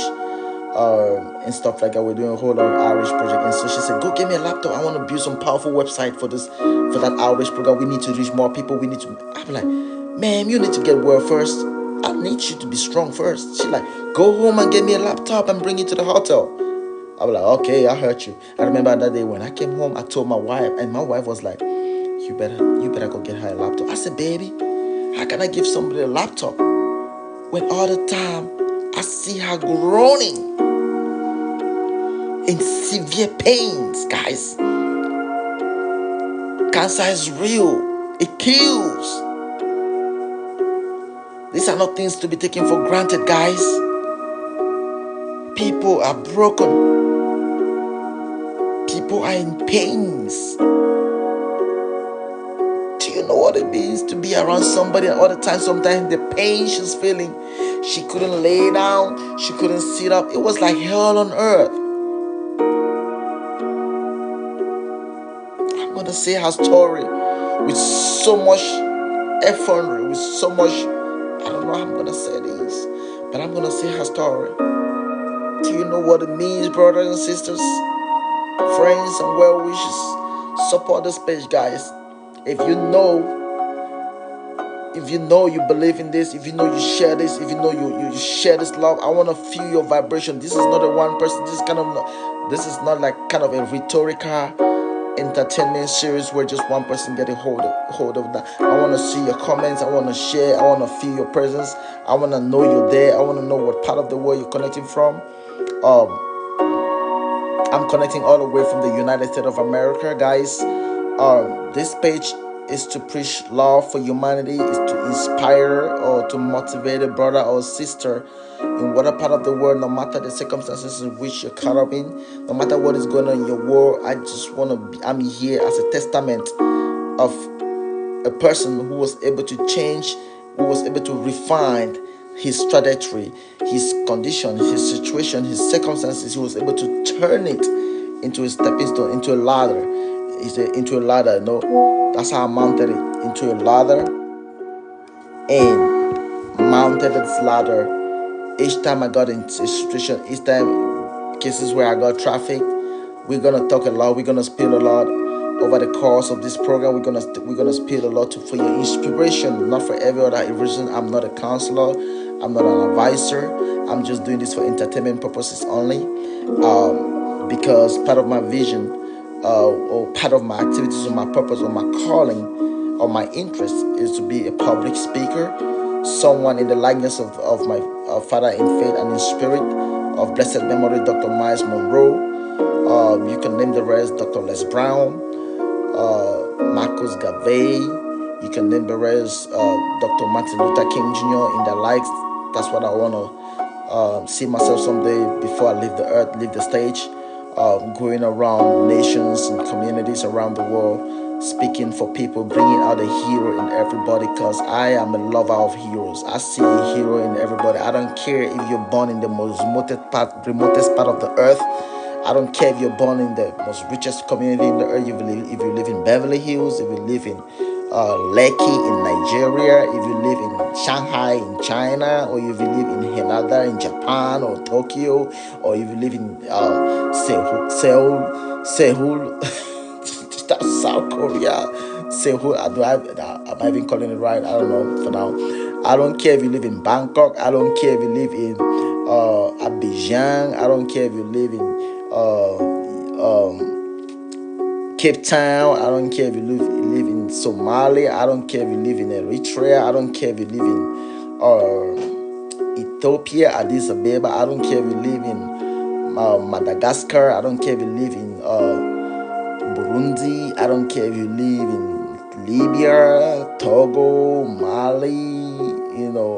and stuff like that. We're doing a whole lot of outreach project. And so she said, "Go get me a laptop. I want to build some powerful website for that outreach program. We need to reach more people. We need to." I'm like, "Ma'am, you need to get well first. I need you to be strong first." She like, "Go home and get me a laptop and bring it to the hotel." I was like, "Okay, I heard you." I remember that day when I came home, I told my wife, and my wife was like, you better go get her a laptop." I said, "Baby, how can I give somebody a laptop when all the time I see her groaning in severe pains, guys? Cancer is real. It kills. These are not things to be taken for granted, guys. People are broken. People are in pains. Do you know what it means to be around somebody all the time? Sometimes the pain she's feeling, she couldn't lay down, she couldn't sit up. It was like hell on earth. I'm gonna say her story with so much effort, with so much, I don't know how I'm gonna say this, but I'm gonna say her story. Do you know what it means, brothers and sisters, friends and well wishes? Support this page, guys. If you know you believe in this, if you know you share this, if you know you share this love, I want to feel your vibration. This is not a one person. This is not like kind of a rhetorical entertainment series where just one person get a hold of that. I want to see your comments. I want to share. I want to feel your presence. I want to know you're there. I want to know what part of the world you're connecting from. I'm connecting all the way from the United States of America, guys. This page is to preach love for humanity, is to inspire or to motivate a brother or sister in whatever part of the world, no matter the circumstances in which you're caught up in, no matter what is going on in your world. I'm here as a testament of a person who was able to change, who was able to refine his trajectory, his condition, his situation, his circumstances. He was able to turn it into a stepping stone, into a ladder. Into a ladder, That's how I mounted it, into a ladder, and mounted this ladder. Each time I got into a situation, each time cases where I got traffic, we're gonna talk a lot. We're gonna spill a lot over the course of this program. We're gonna spill a lot for your inspiration, not for every other reason. I'm not a counselor. I'm not an advisor. I'm just doing this for entertainment purposes only. Because part of my vision, or part of my activities, or my purpose, or my calling, or my interest is to be a public speaker, someone in the likeness of my father in faith and in spirit, of blessed memory, Dr. Miles Monroe. You can name the rest, Dr. Les Brown, Marcus Garvey. You can name the rest, Dr. Martin Luther King Jr. in the likes. That's what I want to see myself someday before I leave the earth, leave the stage, going around nations and communities around the world, speaking for people, bringing out a hero in everybody, because I am a lover of heroes. I see a hero in everybody. I don't care if you're born in the most remotest part of the earth. I don't care if you're born in the most richest community in the earth. If you live in Beverly Hills, if you live in Lekki in Nigeria, if you live in Shanghai in China, or if you live in Haneda in Japan or Tokyo, or if you live in Seoul, that's South Korea. Seoul, am I even calling it right? I don't know for now. I don't care if you live in Bangkok. I don't care if you live in Abidjan. I don't care if you live in Cape Town. I don't care if you live in Somalia. I don't care if you live in Eritrea. I don't care if you live in Ethiopia, Addis Ababa. I don't care if you live in Madagascar. I don't care if you live in Burundi. I don't care if you live in Libya, Togo, Mali.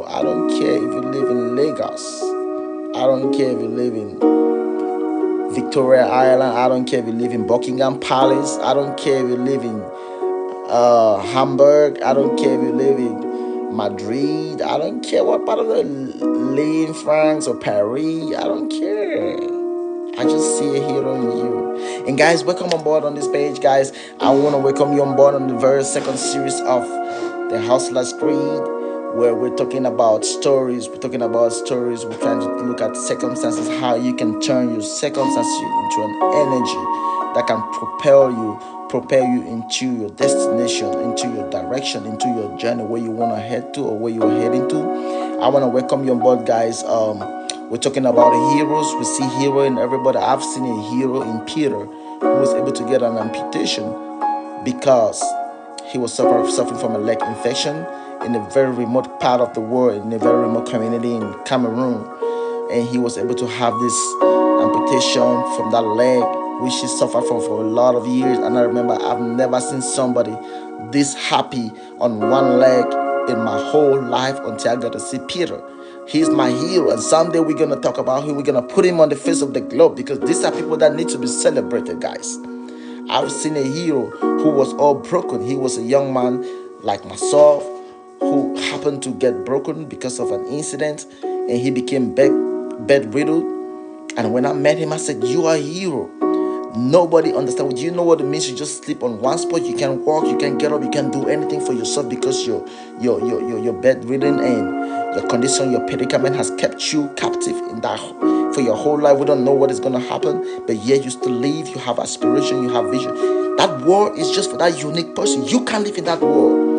I don't care if you live in Lagos. I don't care if you live in Victoria Island. I don't care if you live in Buckingham Palace. I don't care if you live in Hamburg. I don't care if you live in Madrid. I don't care what part of the live in France or Paris. I don't care. I just see a hero in you. And guys, welcome on board on this page, guys. I want to welcome you on board on the very second series of the Hustler's Creed, where we're talking about stories. We're talking about stories. We're trying to look at circumstances, how you can turn your circumstances into an energy that can propel you into your destination, into your direction, into your journey, where you want to head to or where you're heading to. I want to welcome you on board, guys. We're talking about heroes. We see hero in everybody. I've seen a hero in Peter, who was able to get an amputation because he was suffering from a leg infection in a very remote part of the world, in a very remote community in Cameroon. And he was able to have this amputation from that leg, which he suffered from for a lot of years. And I remember I've never seen somebody this happy on one leg in my whole life until I got to see Peter. He's my hero, and someday we're gonna talk about him. We're gonna put him on the face of the globe, because these are people that need to be celebrated, guys. I've seen a hero who was all broken. He was a young man like myself who happened to get broken because of an incident, and he became bedridden. And when I met him, I said, "You are a hero." Nobody understands. Do you know what it means? You just sleep on one spot. You can't walk. You can't get up. You can't do anything for yourself because you're bedridden, and your condition, your predicament has kept you captive in that for your whole life. We don't know what is gonna happen, but yet you still live. You have aspiration. You have vision. That world is just for that unique person. You can't live in that world.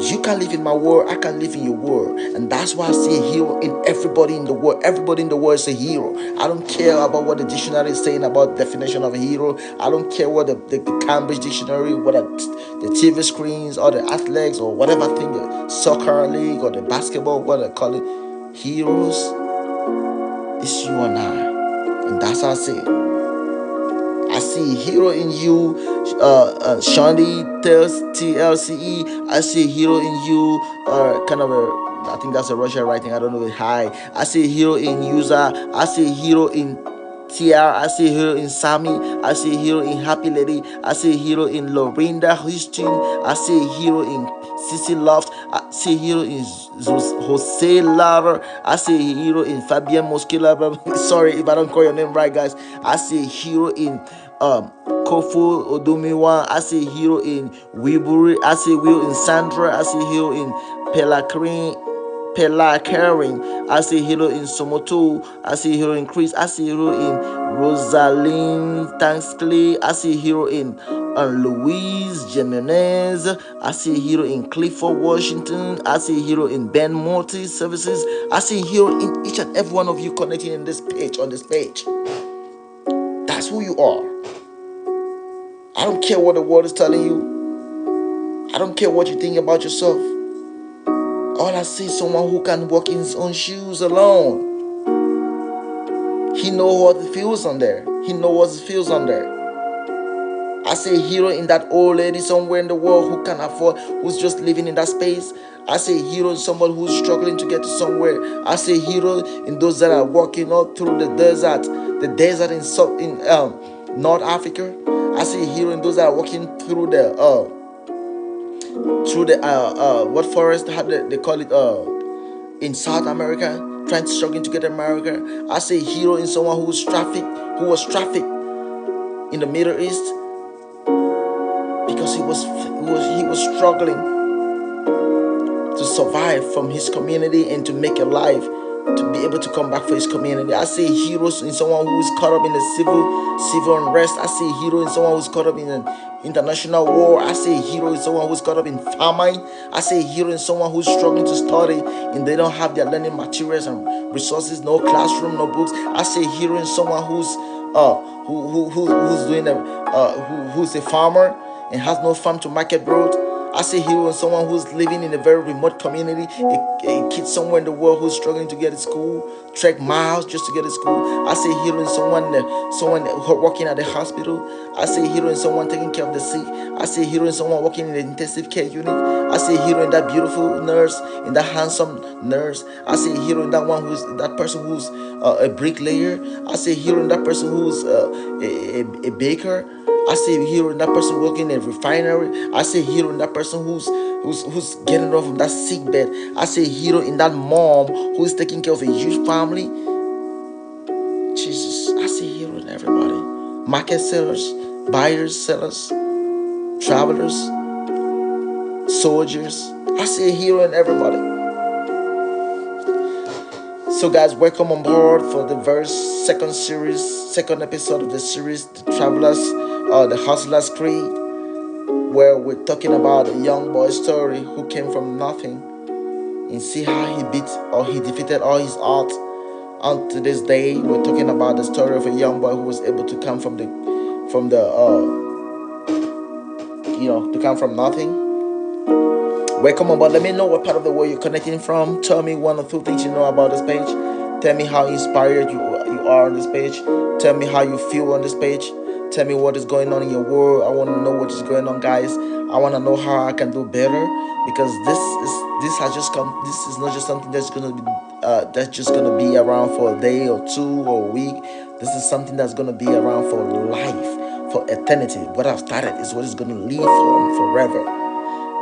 You can live in my world, I can live in your world. And that's why I see a hero in everybody in the world. Everybody in the world is a hero. I don't care about what the dictionary is saying about definition of a hero. I don't care what the Cambridge dictionary, what the TV screens or the athletes or whatever thing, the soccer league or the basketball, what they call it. Heroes is you and I. And that's how I see it. I see a hero in you, Shandy TLCE. I see a hero in you, I think that's a Russian writing. I don't know. Hi. I see a hero in User. I see a hero in TR. I see a hero in Sammy. I see a hero in Happy Lady. I see a hero in Lorinda Houston. I see a hero in Sissy Loft. I see a hero in Jose Lara. I see a hero in Fabian Mosquila. Sorry if I don't call your name right, guys. I see a hero in Kofu Odumiwa. I see a hero in Wiburi. I see a hero in Sandra. I see a hero in Pela Karen. I see a hero in Somoto. I see a hero in Chris. I see a hero in Rosalind Tanksley. I see a hero in Louise Jimenez. I see a hero in Clifford, Washington. I see a hero in Ben Multi Services. I see a hero in each and every one of you connecting in this page, on this page. That's who you are. I don't care what the world is telling you. I don't care what you think about yourself. All I see is someone who can walk in his own shoes alone. He know what it feels on there. He know what it feels on there. I see a hero in that old lady somewhere in the world who can afford, who's just living in that space. I see a hero in someone who's struggling to get to somewhere. I see a hero in those that are walking all through the desert in North Africa. I see a hero in those that are walking through the what forest? How they call it in South America, trying to struggling to get to America. I see a hero in someone who was trafficked in the Middle East because he was struggling to survive from his community and to make a life, to be able to come back for his community. I see heroes in someone who is caught up in the civil unrest. I see a hero in someone who's caught up in an international war. I see a hero in someone who's caught up in famine. I see a hero in someone who's struggling to study and they don't have their learning materials and resources, no classroom, no books. I see a hero in someone who's who's a farmer and has no farm to market road. I see hero in someone who's living in a very remote community, a kid somewhere in the world who's struggling to get to school, trek miles just to get to school. I see hero in someone working at the hospital. I see hero in someone taking care of the sick. I see hero in someone working in the intensive care unit. I see hero in that beautiful nurse, in that handsome nurse. I see a hero in that person who's a bricklayer. I see a hero in that person who's a baker. I see a hero in that person working in a refinery. I see a hero in that person who's getting off from that sick bed. I see a hero in that mom who's taking care of a huge family. Jesus, I see a hero in everybody. Market sellers, buyers, sellers, travelers, soldiers. I see a hero in everybody. So guys, welcome on board for the second episode of the series, The Travelers, the Hustler's Creed, where we're talking about a young boy's story who came from nothing and see how he defeated all his odds. On to this day, we're talking about the story of a young boy who was able to come from nothing. Welcome on board. Let me know what part of the world you're connecting from. Tell me one or two things you know about this page. Tell me how inspired you are on this page. Tell me how you feel on this page. Tell me what is going on in your world. I want to know what is going on, guys. I want to know how I can do better, because this has just come. This is not just something that's gonna be around for a day or two or a week. This is something that's gonna be around for life, for eternity. What I've started is what is gonna live on forever.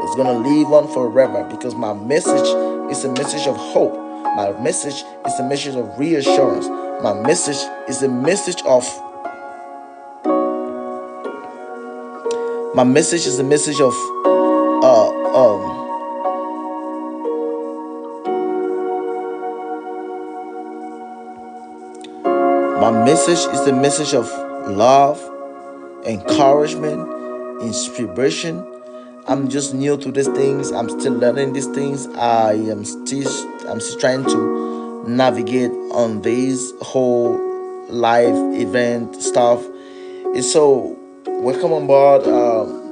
It's gonna live on forever, because my message is a message of hope. My message is a message of reassurance. My message is a message of my message is a message of my message is a message of love, encouragement, inspiration. I'm just new to these things. I'm still learning these things. I'm still trying to navigate on this whole live event stuff. And so, welcome on board.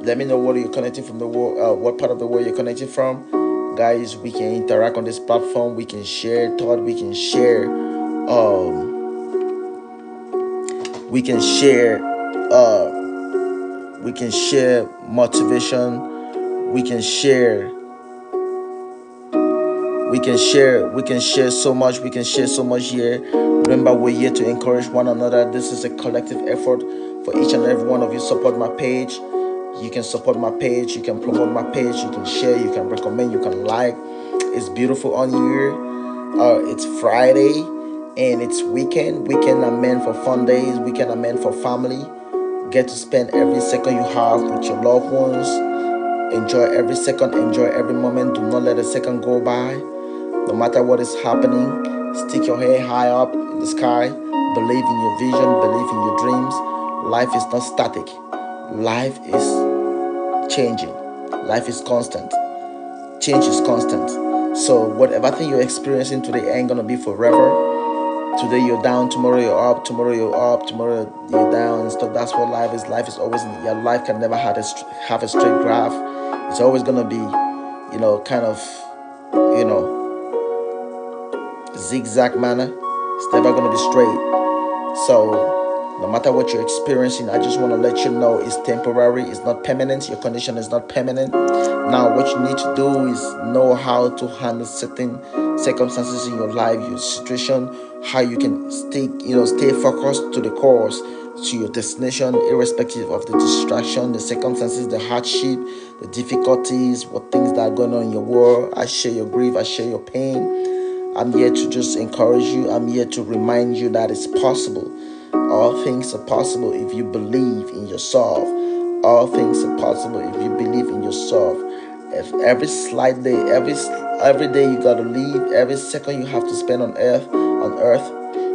Let me know what you're connecting from the world. What part of the world you're connecting from, guys. We can interact on this platform. We can share thought. We can share. We can share. We can share motivation. We can share so much. We can share so much here. Remember, we're here to encourage one another. This is a collective effort for each and every one of you. Support my page. You can support my page. You can promote my page. You can share. You can recommend. You can like. It's beautiful on here. It's Friday and it's weekend. Weekend are meant for fun days. Weekend are meant for family. Get to spend every second you have with your loved ones. Enjoy every second, enjoy every moment. Do not let a second go by. No matter what is happening, stick your head high up in the sky. Believe in your vision, believe in your dreams. Life is not static. Life is changing. Life is constant. Change is constant. So whatever thing you're experiencing today ain't gonna be forever. Today you're down, tomorrow you're up, tomorrow you're up, tomorrow you're down and stuff. That's what life is. Life is always, your life can never have a straight graph. It's always gonna be, kind of you know, zigzag manner. It's never going to be straight. So no matter what you're experiencing, I just want to let you know it's temporary, it's not permanent. Your condition is not permanent. Now what you need to do is know how to handle certain circumstances in your life, your situation, how you can stay focused to the course, to your destination, irrespective of the distraction, the circumstances, the hardship, the difficulties, what things that are going on in your world. I share your grief, I share your pain. I'm here to just encourage you. I'm here to remind you that it's possible. All things are possible if you believe in yourself. All things are possible if you believe in yourself. If every slight day, every day you gotta live, every second you have to spend on earth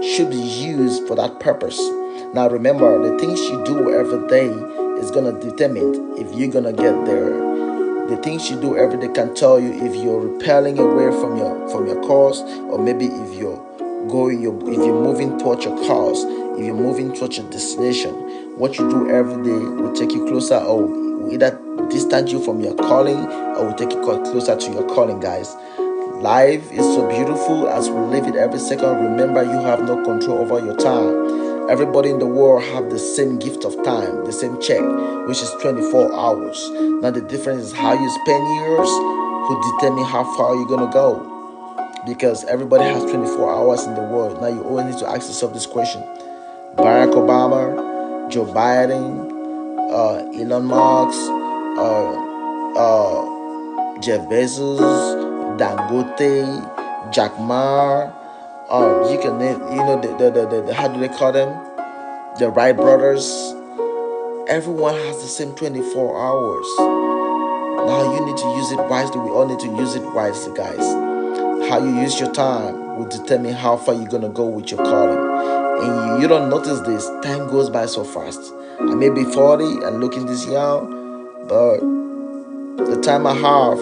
should be used for that purpose. Now remember, the things you do every day is gonna determine if you're gonna get there. The things you do every day can tell you if you're repelling away from your course, or maybe if you're moving towards your cause, if you're moving towards your destination. What you do every day will take you closer, or will either distance you from your calling, or will take you closer to your calling, guys. Life is so beautiful as we live it every second. Remember, you have no control over your time. Everybody in the world have the same gift of time, the same check, which is 24 hours. Now the difference is how you spend years who determine how far you're gonna go. Because everybody has 24 hours in the world. Now you always need to ask yourself this question: Barack Obama, Joe Biden, Elon Musk, Jeff Bezos, Dangote, Jack Ma. You can name, the how do they call them? The Wright brothers. Everyone has the same 24 hours. Now you need to use it wisely. We all need to use it wisely, guys. How you use your time will determine how far you're gonna go with your calling. And you don't notice this. Time goes by so fast. I may be 40 and looking this young, but the time I have,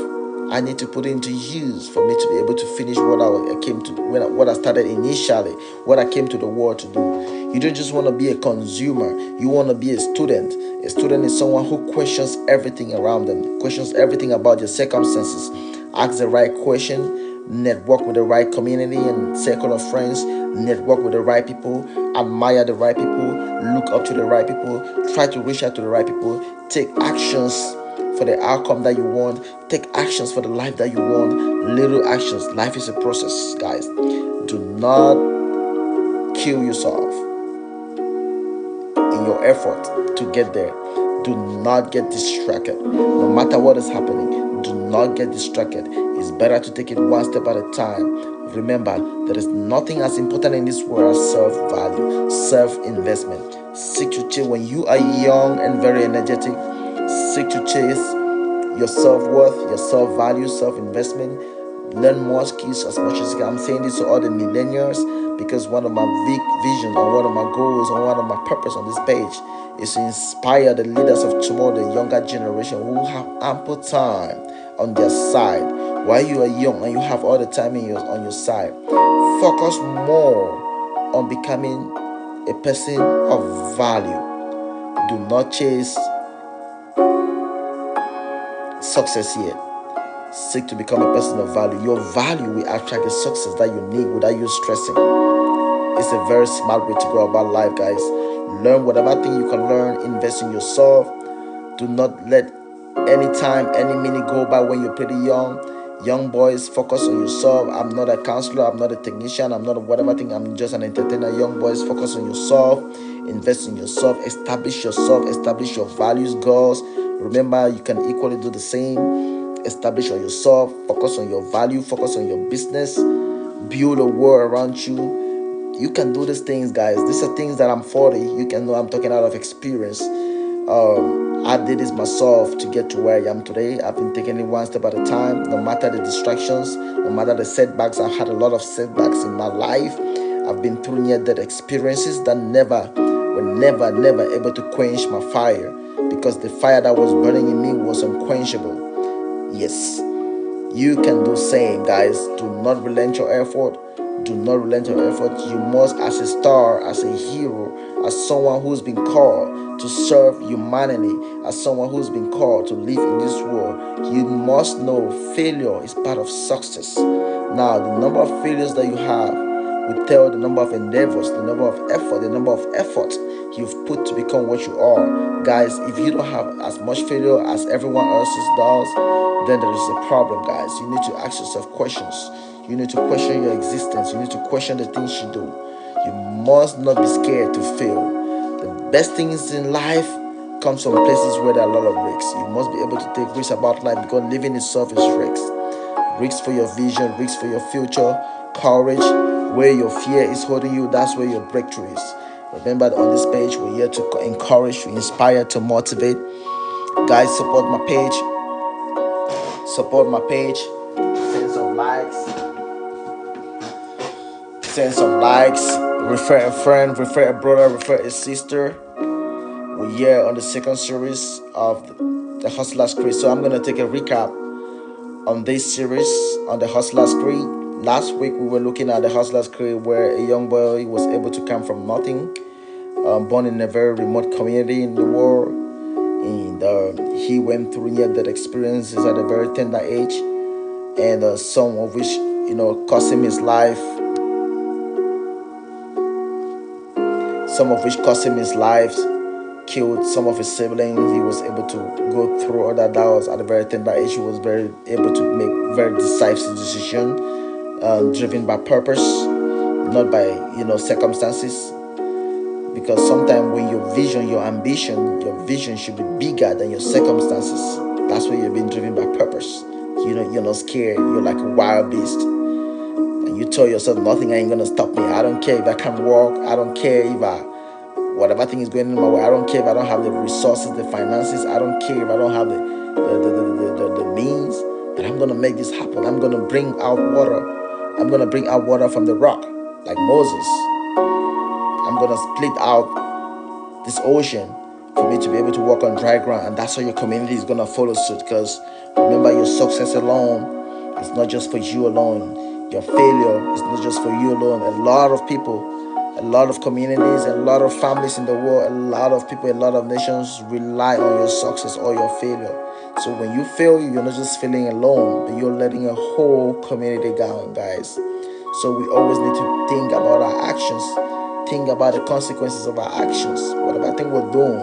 I need to put into use for me to be able to finish what I started initially, what I came to the world to do. You don't just want to be a consumer. You want to be a student. A student is someone who questions everything around them, questions everything about your circumstances, ask the right question, network with the right community and circle of friends, network with the right people, admire the right people, look up to the right people, try to reach out to the right people, take actions for the outcome that you want, take actions for the life that you want. Little actions. Life is a process, guys. Do not kill yourself in your effort to get there. Do not get distracted. No matter what is happening, do not get distracted. It's better to take it one step at a time. Remember, there is nothing as important in this world as self-value, self-investment. Seek to chase when you are young and very energetic. Seek to chase your self-worth, your self-value, self-investment. Learn more skills as much as you can. I'm saying this to all the millennials because one of my big vision or one of my goals or one of my purpose on this page is to inspire the leaders of tomorrow, the younger generation who have ample time on their side. While you are young and you have all the time on your side, focus more on becoming a person of value. Do not chase success yet. Seek to become a person of value. Your value will attract the success that you need without you stressing. It's a very smart way to go about life, guys. Learn whatever thing you can learn. Invest in yourself. Do not let any time, any minute go by when you're pretty young. Young boys, focus on yourself. I'm not a counselor. I'm not a technician. I'm not a whatever thing. I'm just an entertainer. Young boys, focus on yourself. Invest in yourself. Establish yourself. Establish your values, goals. Remember, you can equally do the same. Establish on yourself. Focus on your value. Focus on your business. Build a world around you. You can do these things, guys. These are things that I'm 40. You can know I'm talking out of experience. I did this myself to get to where I am today. I've been taking it one step at a time. No matter the distractions, no matter the setbacks, I've had a lot of setbacks in my life. I've been through near-death experiences that were never able to quench my fire, because the fire that was burning in me was unquenchable. Yes, you can do same, guys. Do not relent your effort. do not relent your effort. You must, as a star, as a hero, as someone who's been called to serve humanity, as someone who's been called to live in this world, you must know failure is part of success. Now, the number of failures that you have will tell the number of endeavors, the number of effort, the number of effort you've put to become what you are. Guys, if you don't have as much failure as everyone else does, then there is a problem, guys. You need to ask yourself questions. You need to question your existence. You need to question the things you do. You must not be scared to fail. The best things in life comes from places where there are a lot of risks. You must be able to take risks about life because living itself is risks. Risks for your vision, risks for your future, courage. Where your fear is holding you, that's where your breakthrough is. Remember that on this page, we're here to encourage, to inspire, to motivate. Guys, support my page. Support my page. Send some likes. Send some likes. Refer a friend, refer a brother, refer a sister. We're here on the second series of the Hustler's Creed. So I'm going to take a recap on this series on the Hustler's Creed. Last week we were looking at the Hustler's Creed, where a young boy was able to come from nothing, born in a very remote community in the world, and he went through near-death experiences at a very tender age, and some of which cost him his life. Some of which cost him his life, killed some of his siblings. He was able to go through all that. That was at a very tender age. He was very able to make very decisive decision, driven by purpose, not by circumstances. Because sometimes when your vision, your vision should be bigger than your circumstances. That's where you're being driven by purpose. You're not scared. You're like a wild beast. And you tell yourself, nothing ain't gonna stop me. I don't care if I can't walk. I don't care if whatever thing is going in my way. I don't care if I don't have the resources, the finances. I don't care if I don't have the means. But I'm gonna make this happen. I'm gonna bring out water. I'm gonna bring out water from the rock, like Moses. I'm gonna split out this ocean for me to be able to walk on dry ground, and that's how your community is gonna follow suit. Because remember, your success alone is not just for you alone. Your failure is not just for you alone. A lot of people, a lot of communities, a lot of families in the world, a lot of people, a lot of nations rely on your success or your failure. So when you fail, you're not just feeling alone, but you're letting a whole community down, guys. So we always need to think about our actions. Think about the consequences of our actions. Whatever thing we're doing,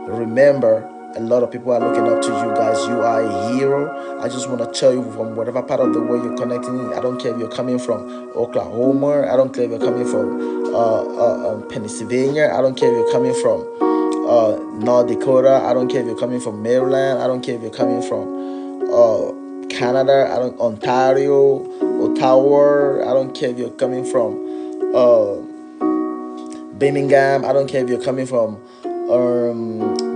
remember, a lot of people are looking up to you guys. You are a hero. I just want to tell you, from whatever part of the world you're connecting, I don't care if you're coming from Oklahoma. I don't care if you're coming from Pennsylvania. I don't care if you're coming from North Dakota. I don't care if you're coming from Maryland. I don't care if you're coming from Canada. Ontario, Ottawa. I don't care if you're coming from Birmingham. I don't care if you're coming from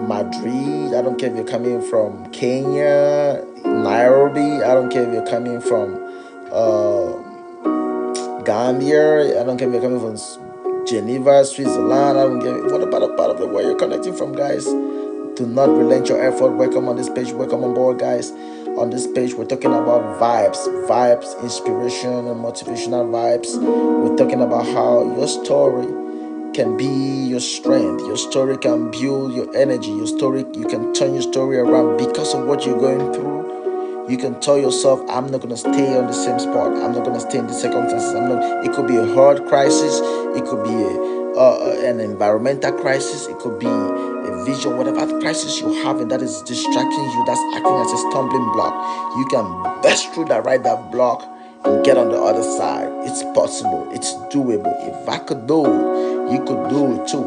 Madrid. I don't care if you're coming from Kenya, Nairobi. I don't care if you're coming from Gambia. I don't care if you're coming from Geneva, Switzerland. I don't care what about part of the world you're connecting from, guys. Do not relent your effort. Welcome on this page. Welcome on board, guys. On this page, we're talking about vibes, inspiration, and motivational vibes. We're talking about how your story can be your strength. Your story can build your energy. Your story, you can turn your story around because of what you're going through. You can tell yourself, I'm not gonna stay on the same spot. I'm not gonna stay in the circumstances. It could be a health crisis. It could be an environmental crisis. It could be a vision, whatever crisis you have, and that is distracting you. That's acting as a stumbling block. You can burst through that block and get on the other side. It's possible. It's doable. If I could do it, you could do it too.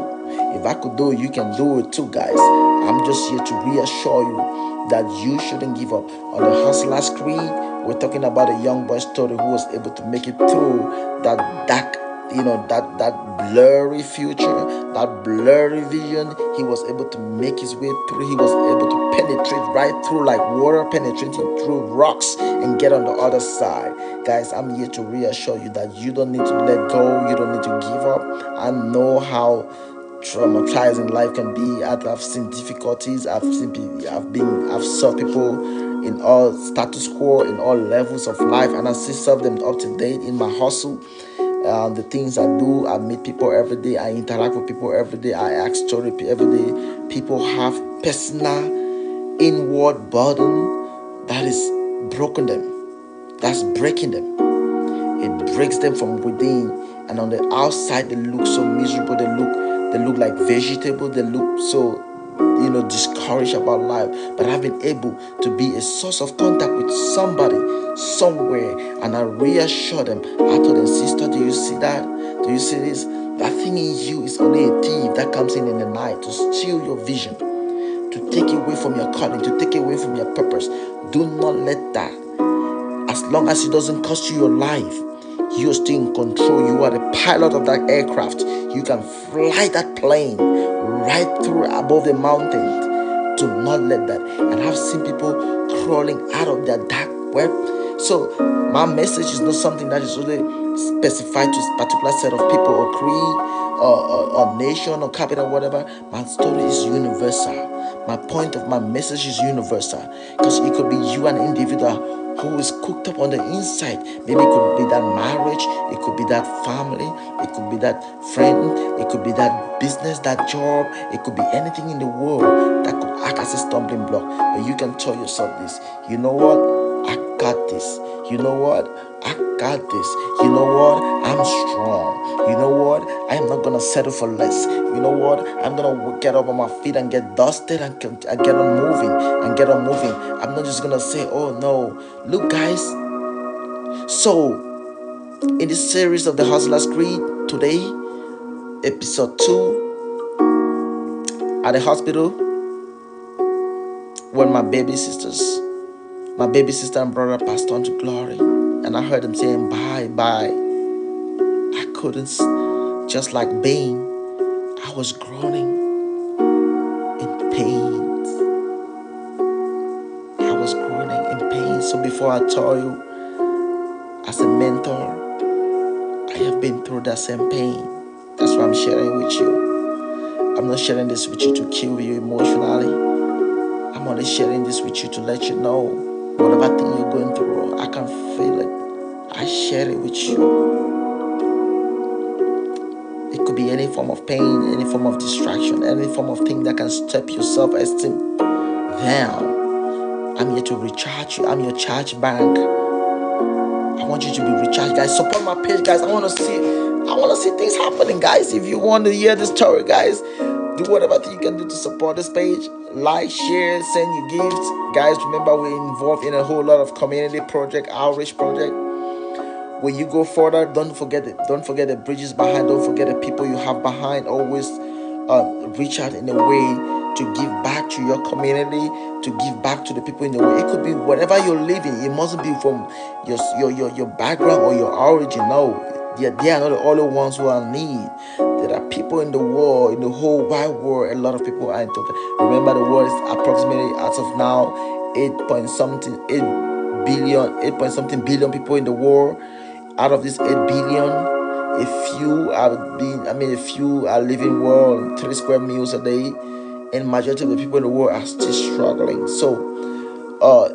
If I could do it, you can do it too, guys. I'm just here to reassure you that you shouldn't give up. On the Hustler's Creed, we're talking about a young boy's story who was able to make it through that dark, that blurry future, that blurry vision. He was able to make his way through. He was able to penetrate right through, like water penetrating through rocks, and get on the other side. Guys, I'm here to reassure you that you don't need to let go. You don't need to give up. I know how traumatizing life can be. I've seen difficulties. I've served people in all status quo, in all levels of life, and I still serve them up to date in my hustle. the things I do. I meet people every day. I interact with people every day. I ask story every day. People have personal inward burden that is broken them. That's breaking them. It breaks them from within, and on the outside they look so miserable. They look like vegetable. They look so discouraged about life. But I've been able to be a source of contact with somebody somewhere, and I reassure them. I told them, sister, do you see that? Do you see this? That thing in you is only a thief that comes in the night to steal your vision, to take away from your calling, to take away from your purpose. Do not let that. As long as it doesn't cost you your life, you're still in control. You are the pilot of that aircraft. You can fly that plane right through above the mountain. Do not let that. And I've seen people crawling out of their dark web. So my message is not something that is really specified to a particular set of people or creed or nation or capital, whatever. My story is universal. My point of my message is universal, because it could be you, an individual who is cooked up on the inside. Maybe it could be that marriage, it could be that family, it could be that friend, it could be that business, that job, it could be anything in the world that could act as a stumbling block. But you can tell yourself this: you know what? I got this. You know what? I got this. You know what? I'm strong. You know what? I am not gonna settle for less. You know what? I'm gonna get up on my feet and get dusted and get on moving and get on moving. I'm not just gonna say, oh no. Look, guys. So, in this series of the Hustler's Creed, today, episode 2, at the hospital, when my baby sister and brother passed on to glory, and I heard them saying bye bye. I couldn't, just like Bane, I was groaning in pain. I was groaning in pain. So before I tell you, as a mentor, I have been through that same pain. That's why I'm sharing with you. I'm not sharing this with you to kill you emotionally. I'm only sharing this with you to let you know whatever thing you're going through, I can feel it. I share it with you. It could be any form of pain, any form of distraction, any form of thing that can step your self-esteem down. I'm here to recharge you. I'm your charge bank. I want you to be recharged, guys. Support my page, guys. I want to see things happening, guys. If you want to hear the story, guys, do whatever thing you can do to support this page. Like, share, send your gifts, guys. Remember, we're involved in a whole lot of community project, outreach project. When you go further, don't forget it. Don't forget the bridges behind. Don't forget the people you have behind. Always reach out in a way to give back to your community, to give back to the people in the way. It could be whatever you're living. It mustn't be from your background or your origin. No, they are not the only ones who are in need. There are people in the world, in the whole wide world. A lot of people are into it. Remember, the world is approximately, as of now, 8 point something billion people in the world. Out of this 8 billion, a few are living well on 3 square meals a day, and majority of the people in the world are still struggling. So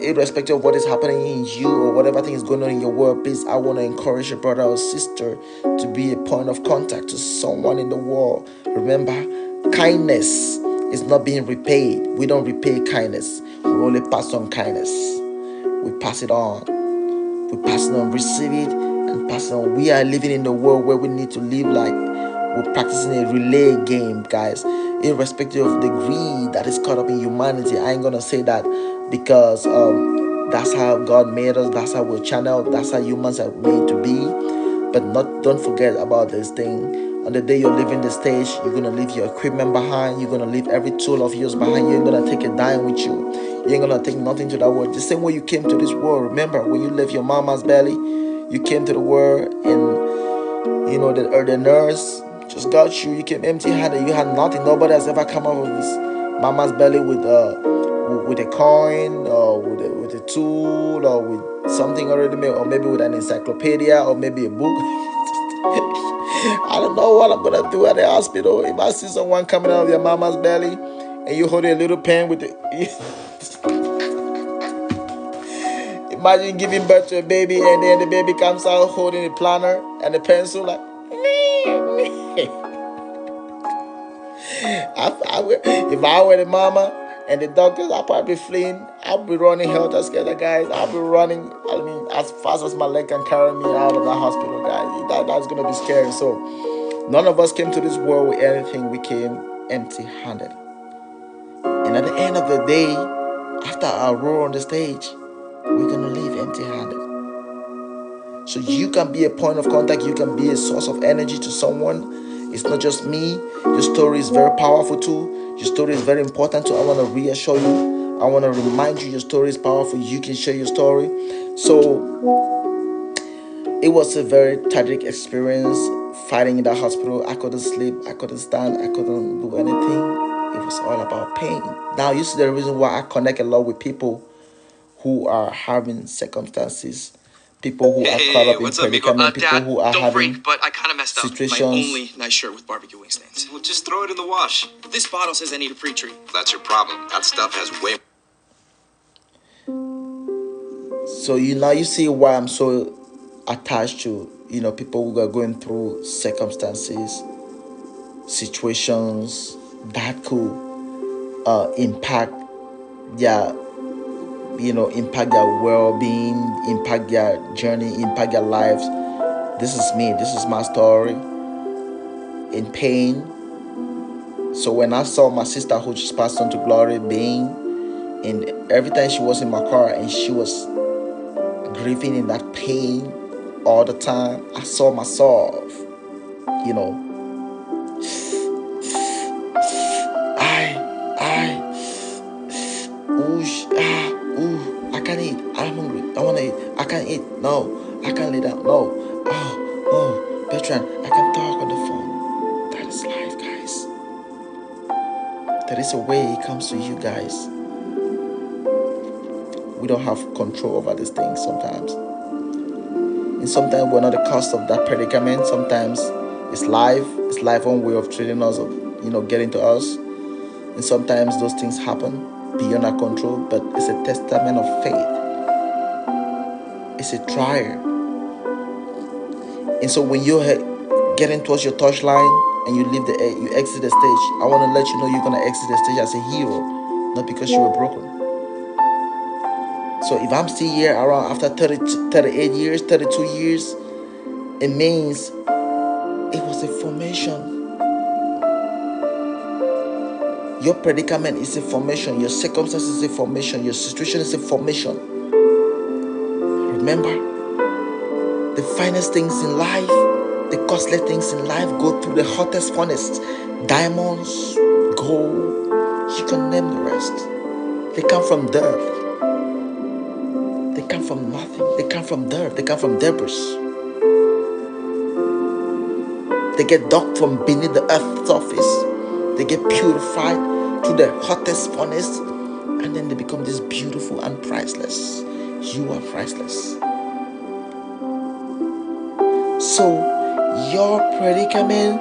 irrespective of what is happening in you or whatever thing is going on in your world, please, I want to encourage your brother or sister to be a point of contact to someone in the world. Remember, kindness is not being repaid. We don't repay kindness. We only pass on kindness. We pass it on. We pass it on, receive it, and pass it on. We are living in the world where we need to live like we're practicing a relay game, guys. Irrespective of the greed that is caught up in humanity, I ain't gonna say that because that's how God made us. That's how we're channeled. That's how humans are made to be. But don't forget about this thing. On the day you're leaving the stage, you're gonna leave your equipment behind. You're gonna leave every tool of yours behind. You ain't gonna take a dime with you. You ain't gonna take nothing to that world. The same way you came to this world. Remember, when you left your mama's belly, you came to the world, and the nurse just got you. You came empty-handed. You had nothing. Nobody has ever come out of this mama's belly with a coin or with a tool or with something already made, or maybe with an encyclopedia or maybe a book. I don't know what I'm gonna do at the hospital if I see someone coming out of your mama's belly and you hold a little pen with it. Imagine giving birth to a baby and then the baby comes out holding a planner and a pencil like. If I were the mama and the doctors, I'll probably be fleeing. I'll be running helter skelter, guys. I'll be running, as fast as my leg can carry me out of that hospital, guys. That's going to be scary. So none of us came to this world with anything. We came empty-handed. And at the end of the day, after our role on the stage, we're going to leave empty-handed. So you can be a point of contact. You can be a source of energy to someone. It's not just me. Your story is very powerful too. Your story is very important too. I want to reassure you. I want to remind you your story is powerful. You can share your story. So it was a very tragic experience fighting in that hospital. I couldn't sleep. I couldn't stand. I couldn't do anything. It was all about pain. Now you see the reason why I connect a lot with people who are having circumstances, people who are caught up in predicament, people who are having but I kind of messed up. situations. My only nice shirt with barbecue wing stains. Well, just throw it in the wash. This bottle says I need a pre-treat. That's your problem. That stuff has way. So you see why I'm so attached to people who are going through circumstances, situations that could impact their impact their well-being, impact their journey, impact their lives. This is me. This is my story. In pain. So when I saw my sister who just passed on to glory being, and every time she was in my car and she was grieving in that pain all the time, I saw myself, I can't eat. I'm hungry. I want to eat. I can't eat. No, I can't lay down. No. Oh, Bertrand, I can talk on the phone. That is life, guys. There is a way it comes to you, guys. We don't have control over these things sometimes. And sometimes we're not the cause of that predicament. Sometimes it's life. It's life's own way of treating us, of getting to us. And sometimes those things happen beyond our control, but it's a testament of faith. It's a trial. And so when you're getting towards your touchline and you exit the stage, I want to let you know you're going to exit the stage as a hero, not because you were broken. So if I'm still here around after 38 years, 32 years, it means it was a formation. Your predicament is a formation. Your circumstance is a formation. Your situation is a formation. Remember, the finest things in life, the costly things in life go through the hottest furnace. Diamonds, gold, you can name the rest. They come from dirt. They come from nothing. They come from dirt. They come from debris. They get dug from beneath the earth's surface. They get purified to the hottest furnace, and then they become this beautiful and priceless. You are priceless. So your predicament,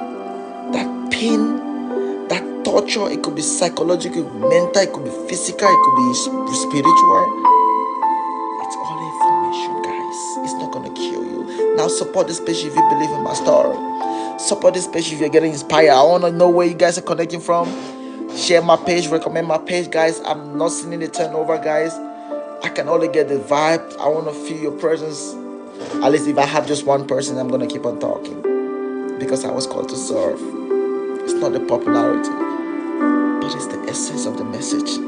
that pain, that torture, it could be psychological, it could be mental, it could be physical, it could be spiritual. It's all information, guys. It's not going to kill you. Now support this page if you believe in my story. Support this page if you're getting inspired. I want to know where you guys are connecting from. Share my page, recommend my page, guys. I'm not seeing the turnover, guys. I can only get the vibe. I want to feel your presence. At least if I have just one person, I'm going to keep on talking, because I was called to serve. It's not the popularity, but it's the essence of the message.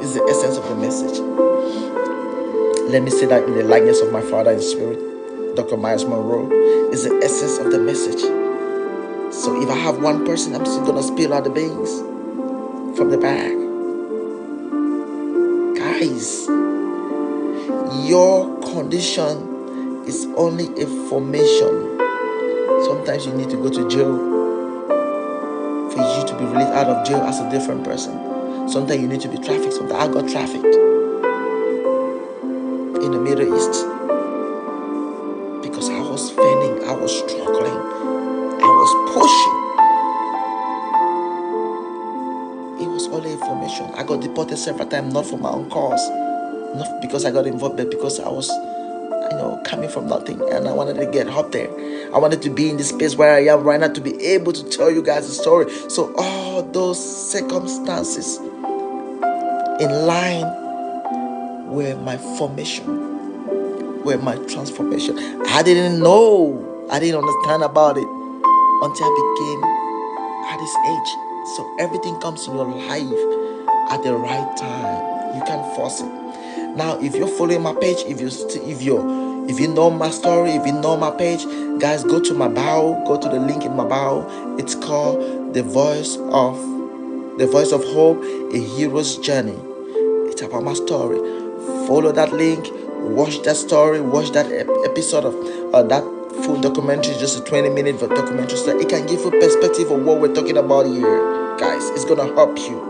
It's the essence of the message. Let me say that in the likeness of my Father in spirit, Dr. Miles Monroe, is the essence of the message. So if I have one person, I'm still going to spill out the beans from the bag. Guys, your condition is only a formation. Sometimes you need to go to jail for you to be released out of jail as a different person. Sometimes you need to be trafficked. Sometimes I got trafficked in the Middle East because I was fending, I was struggling, I was pushing. It was only information. I got deported aborted several times, not for my own cause, not because I got involved, but because I was, coming from nothing, and I wanted to get up there. I wanted to be in the space where I am right now, to be able to tell you guys the story. So all those circumstances in line were my formation, were my transformation. I didn't know, I didn't understand about it until I became at this age. So everything comes in your life at the right time. You can't force it. Now, if you're following my page, if you know my story, if you know my page, guys, go to my bio, go to the link in my bio. It's called The Voice of Hope, A Hero's Journey. It's about my story. Follow that link, watch that story, watch that episode of that full documentary, just a 20-minute documentary. So it can give you perspective of what we're talking about here, guys. It's gonna help you.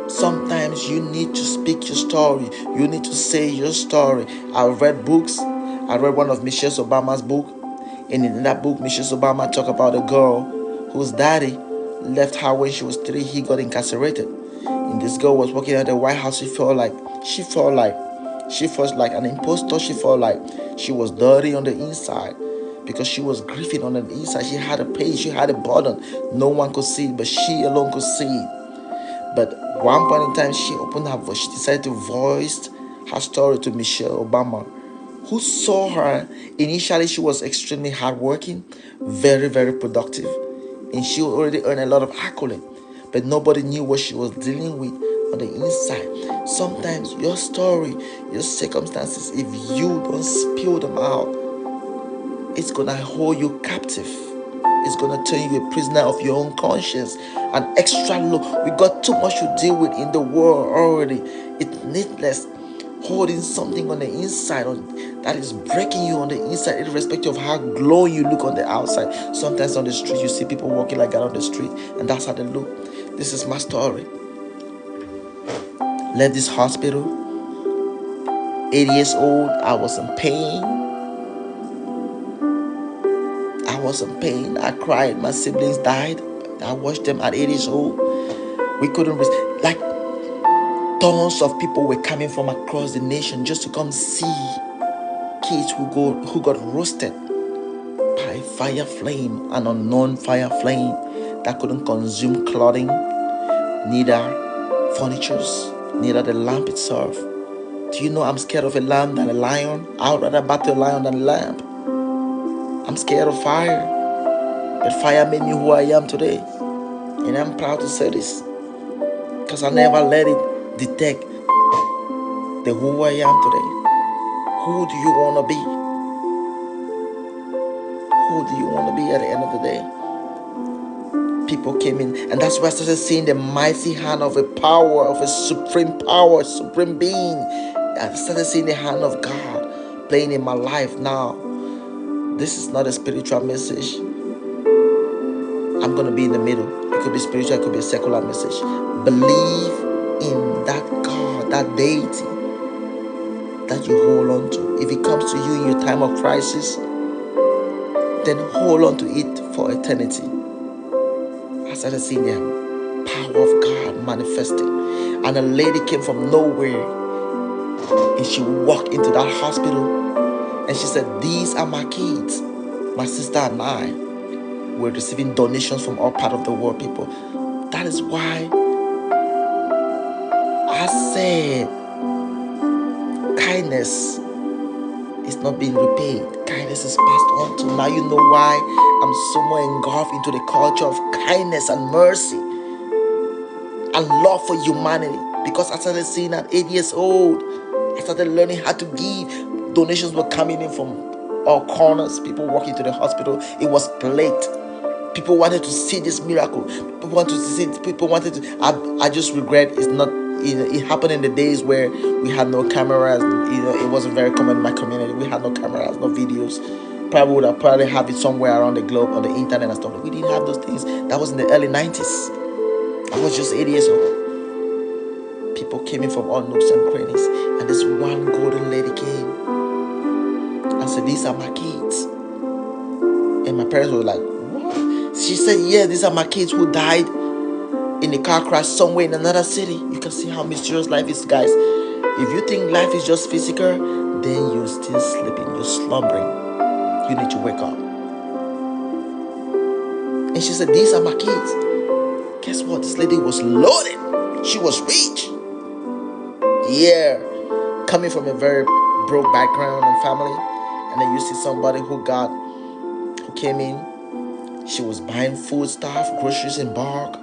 Sometimes you need to speak your story. You need to say your story. I've read books. I read one of Michelle Obama's book. And in that book, Michelle Obama talked about a girl whose daddy left her when she was 3. He got incarcerated. And this girl was working at the White House. She felt like an imposter. She felt like she was dirty on the inside because she was grieving on the inside. She had a pain. She had a burden. No one could see it, but she alone could see it. But one point in time, she opened her voice. She decided to voice her story to Michelle Obama, who saw her. Initially, she was extremely hardworking, very, very productive, and she already earned a lot of accolade. But nobody knew what she was dealing with on the inside. Sometimes your story, your circumstances, if you don't spill them out, it's gonna hold you captive. It's gonna turn you a prisoner of your own conscience. An extra load. We got too much to deal with in the world already. It's needless holding something on the inside that is breaking you on the inside, irrespective of how glowing you look on the outside. Sometimes on the street, you see people walking like that on the street, and that's how they look. This is my story. Left this hospital, 8 years old. I was in pain. I cried. My siblings died. I watched them at 8 years old. We couldn't like tons of people were coming from across the nation just to come see kids who got roasted by fire flame, an unknown fire flame that couldn't consume clothing, neither furnitures, neither the lamp itself. Do you know I'm scared of a lamb than a lion? I would rather battle a lion than a lamb. I'm scared of fire. But fire made me who I am today. And I'm proud to say this. Because I never let it detect the who I am today. Who do you want to be? Who do you want to be at the end of the day? People came in, and that's why I started seeing the mighty hand of a power, of a supreme power, supreme being. I started seeing the hand of God playing in my life now. This is not a spiritual message. I'm going to be in the middle. It could be spiritual, it could be a secular message. Believe in that God, that deity that you hold on to. If it comes to you in your time of crisis, then hold on to it for eternity. I started seeing the power of God manifesting. And a lady came from nowhere, and she walked into that hospital, and she said, "These are my kids. My sister and I were receiving donations from all parts of the world, people." That is why I said kindness is not being repaid. Kindness is passed on to. Now you know why I'm so more engulfed into the culture of kindness and mercy and love for humanity. Because I started seeing at 8 years old, I started learning how to give. Donations were coming in from all corners. People walking to the hospital. It was plagued. People wanted to see this miracle. People wanted to. I just regret it's not. It happened in the days where we had no cameras. It wasn't very common in my community. We had no cameras, no videos. Probably would have have it somewhere around the globe on the internet and stuff. We didn't have those things. That was in the early 90s. I was just 8 years old. People came in from all nooks and crannies, and this one golden lady came and said, "These are my kids." And my parents were like, "What?" She said, "Yeah, these are my kids who died in a car crash somewhere in another city. You can see how mysterious life is, guys. If you think life is just physical, then you're still sleeping, you're slumbering. You need to wake up. And she said, these are my kids. Guess what? This lady was loaded. She was rich. Yeah. Coming from a very broke background and family. And then you see somebody who came in. She was buying food stuff, groceries in bulk.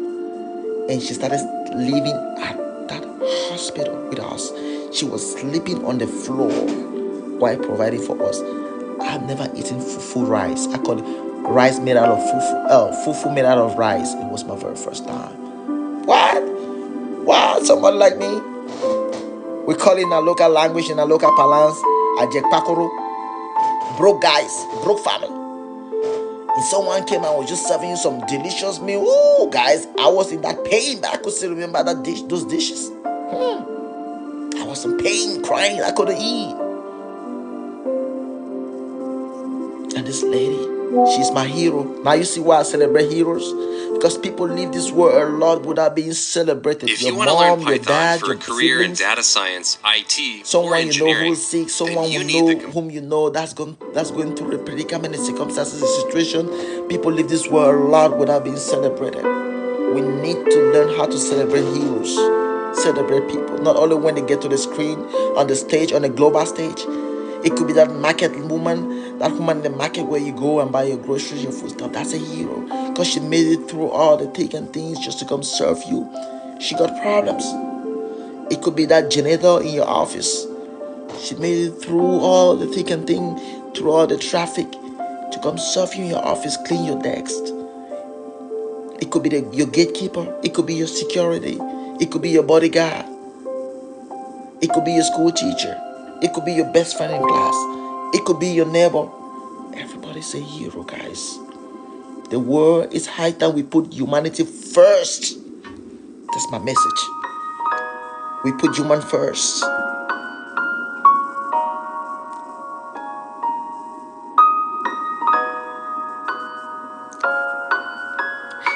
And she started living at that hospital with us. She was sleeping on the floor while providing for us. I've never eaten fufu rice. I call it rice made out of fufu. Fufu made out of rice. It was my very first time. What? Somebody like me? We call it in our local language, in our local parlance, Ajek Pakoro. Broke guys, broke family. And someone came and was just serving you some delicious meal. Ooh, guys, I was in that pain, but I could still remember that dish, those dishes. I was in pain, crying. I couldn't eat. And this lady, she's my hero. Now you see why I celebrate heroes? Because people leave this world a lot without being celebrated. If your you want mom, to learn your Python dad, for your a career siblings, in data science, IT, someone or you know engineering, who's sick, someone then you need the whom you know that's going through a predicament, and circumstances, a situation. People leave this world a lot without being celebrated. We need to learn how to celebrate heroes, celebrate people. Not only when they get to the screen, on the stage, on a global stage. It could be that market woman, that woman in the market where you go and buy your groceries, your food stuff. That's a hero, because she made it through all the thick and things just to come serve you. She got problems. It could be that janitor in your office. She made it through all the thick and thin, through all the traffic, to come serve you in your office, clean your desk. It could be your gatekeeper. It could be your security. It could be your bodyguard. It could be your school teacher. It could be your best friend in class. It could be your neighbor. Everybody's a hero, guys. The world is high time we put humanity first. That's my message. We put human first.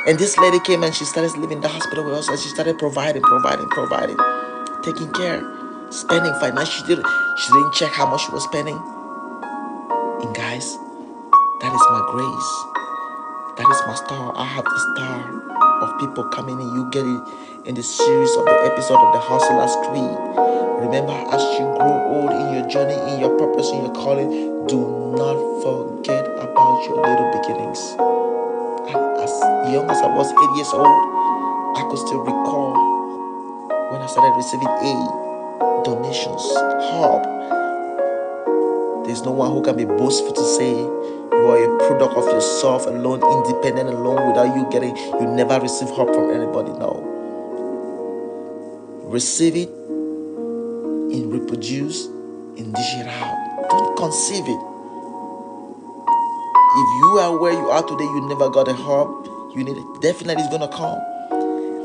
And this lady came and she started living in the hospital with us, and she started providing, taking care, spending financially. She didn't check how much she was spending. And guys, that is my grace. That is my star. I have the star of people coming in. You get it in the series of the episode of the Hustler's Creed. Remember, as you grow old in your journey, in your purpose, in your calling, do not forget about your little beginnings. And as young as I was, 8 years old, I could still recall when I started receiving aid, donations, help. There's no one who can be boastful to say you are a product of yourself alone, independent alone, without you never receive help from anybody. No. Receive it and reproduce and dish it out. Don't conceive it. If you are where you are today, you never got the help you need, it definitely is gonna come.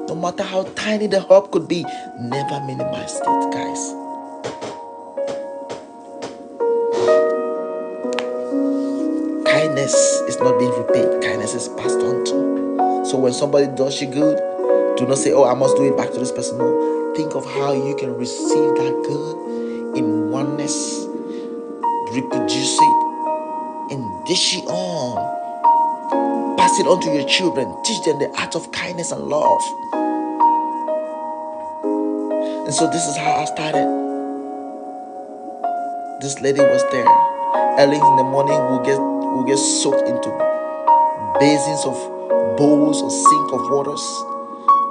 No matter how tiny the help could be, never minimize it, guys. Kindness is not being repaid. Kindness is passed on to. So when somebody does you good, do not say, oh, I must do it back to this person. No. Think of how you can receive that good in oneness, reproduce it, and dish it on. Pass it on to your children. Teach them the art of kindness and love. And so this is how I started. This lady was there. Early in the morning, we'll get soaked into basins of bowls or sink of waters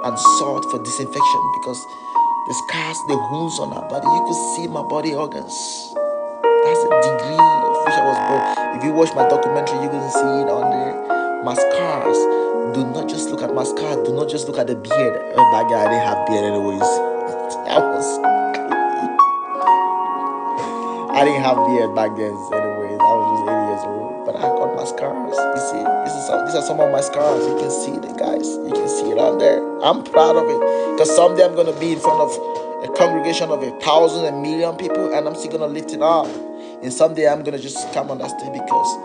and salt for disinfection, because the scars, the wounds on our body, you could see my body organs. That's the degree of which I was born. If you watch my documentary, you can see it on there. My scars. Do not just look at my scars. Do not just look at the beard. That guy didn't have beard anyways. I didn't have beard back then anyways. I was just 8 years old. But I got my scars. You see, these are some of my scars. You can see it, guys. You can see it on there. I'm proud of it. Because someday I'm going to be in front of a congregation of 1,000, 1,000,000 people, and I'm still going to lift it up. And someday I'm going to just come on that stage, because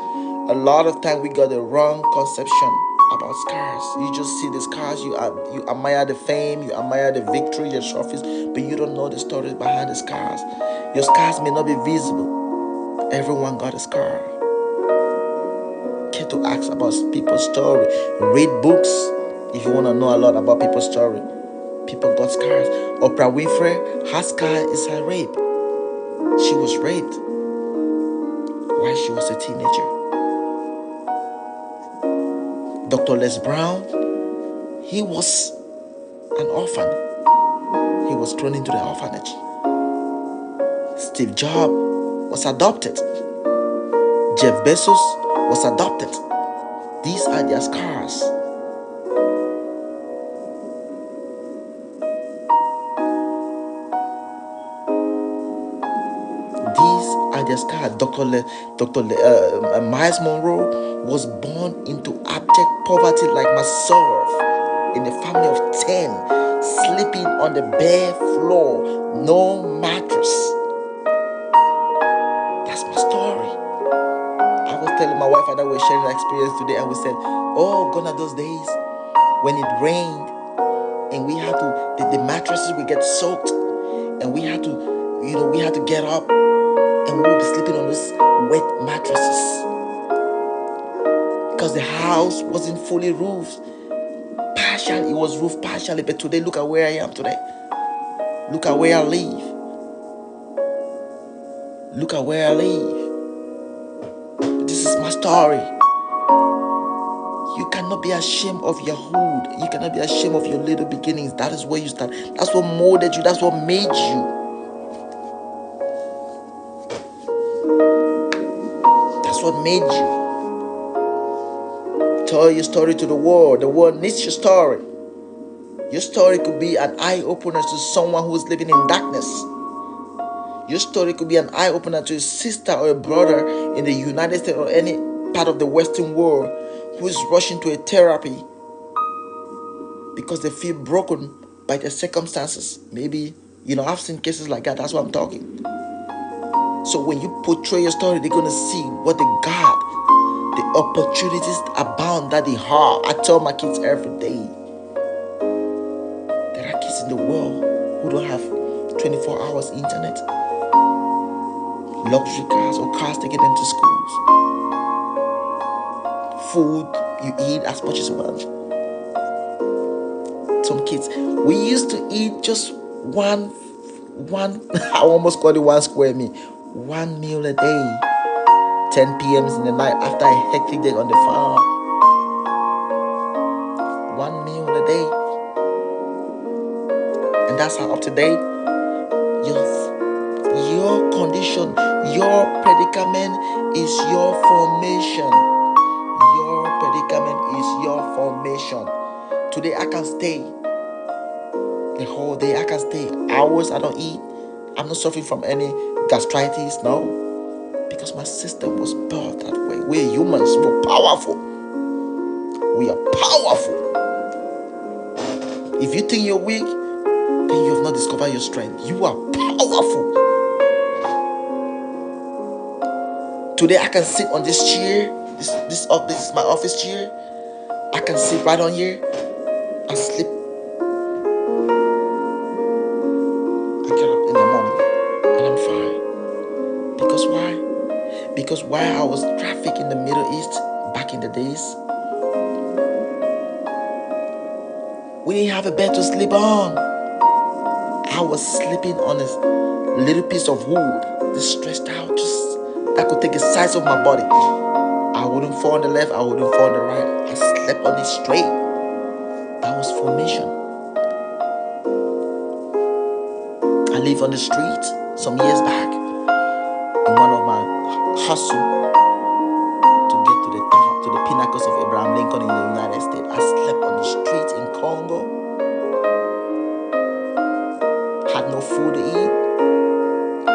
a lot of time we got the wrong conception about scars. You just see the scars, you admire the fame, you admire the victory, your trophies, but you don't know the stories behind the scars. Your scars may not be visible. Everyone got a scar. Care to ask about people's story. Read books if you want to know a lot about people's story. People got scars. Oprah Winfrey, her scar is her rape. She was raped while she was a teenager. Dr. Les Brown, he was an orphan. He was thrown into the orphanage. Steve Jobs was adopted. Jeff Bezos was adopted. These are their scars. These are their scars. Miles Monroe was born into abject poverty like myself, in a family of 10, sleeping on the bare floor, no mattress. That's my story. I was telling my wife and I were sharing an experience today, and we said, oh, gone are those days when it rained and we had to, the mattresses would get soaked, and we had to get up and we would be sleeping on those wet mattresses because the house wasn't fully roofed. Partially, it was roofed partially, but today, look at where I am today. Look at where I live. Look at where I live. This is my story. You cannot be ashamed of your hood. You cannot be ashamed of your little beginnings. That is where you start. That's what molded you. That's what made you. That's what made you. Tell your story to the world. The world needs your story. Your story could be an eye-opener to someone who is living in darkness. Your story could be an eye-opener to a sister or a brother in the United States or any part of the Western world who is rushing to a therapy because they feel broken by their circumstances. Maybe, I've seen cases like that. That's what I'm talking. So when you portray your story, they're going to see what they got. The opportunities abound that they have. I tell my kids every day, there are kids in the world who don't have 24 hours internet, luxury cars, or cars to get them to schools. Food, you eat as much as you want. Some kids, we used to eat just one I almost call it one square meal. One meal a day. 10 p.m. in the night after a hectic day on the farm. One meal a day. And that's how up to date your condition, your predicament is your formation. Your predicament is your formation. Today I can stay the whole day. I can stay hours. I don't eat. I'm not suffering from any gastritis. No, because my system was built that way. We're humans. We're powerful. We are powerful. If you think you're weak, then you have not discovered your strength. You are powerful. Today I can sit on this chair. This is my office chair. I can sit right on here and sleep. I get up in the morning and I'm fine. Because why? Because while I was traffic in the Middle East back in the days, we didn't have a bed to sleep on. I was sleeping on a little piece of wood, just stretched out, just that could take the size of my body. I wouldn't fall on the left, I wouldn't fall on the right. I slept on it straight. That was formation. I lived on the street some years back in one of my hustle to get to the top, to the pinnacles of Abraham Lincoln in the United States. I slept on the street in Congo. Had no food to eat.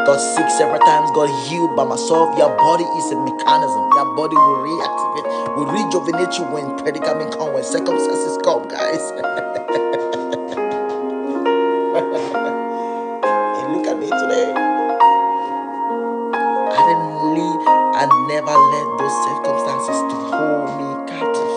Got sick several times, got healed by myself. Your body is a mechanism. Your body will reactivate, will rejuvenate you when predicament come, when circumstances come, guys. And look at me today. I never let those circumstances to hold me captive.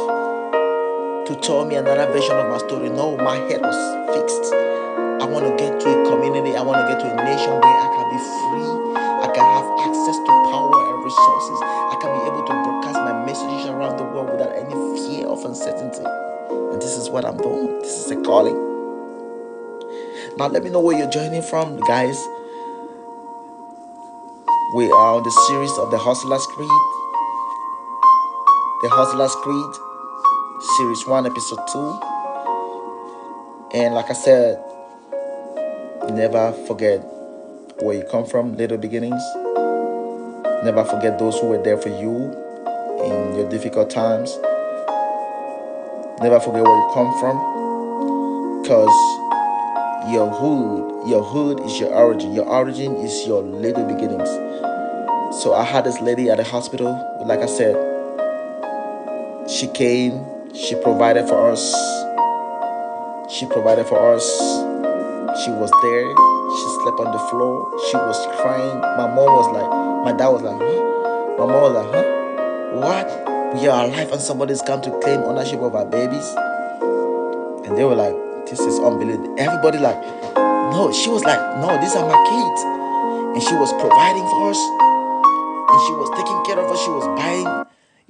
told me another version of my story. No, my head was fixed. I want to get to a community. I want to get to a nation where I can be free. I can have access to power and resources. I can be able to broadcast my messages around the world without any fear of uncertainty. And this is what I'm doing. This is a calling. Now let me know where you're joining from, guys. We are on the series of the Hustler's Creed. The Hustler's Creed, Series 1, Episode 2. And like I said, never forget where you come from, little beginnings. Never forget those who were there for you in your difficult times. Never forget where you come from, because your hood is your origin. Your origin is your little beginnings. So I had this lady at the hospital. Like I said, she came, she provided for us. She was there. She slept on the floor. She was crying. My dad was like, huh? My mom was like, huh? What? We are alive and somebody's come to claim ownership of our babies? And they were like, this is unbelievable. Everybody like, no. She was like, no, these are my kids. And she was providing for us. And she was taking care of us. She was buying,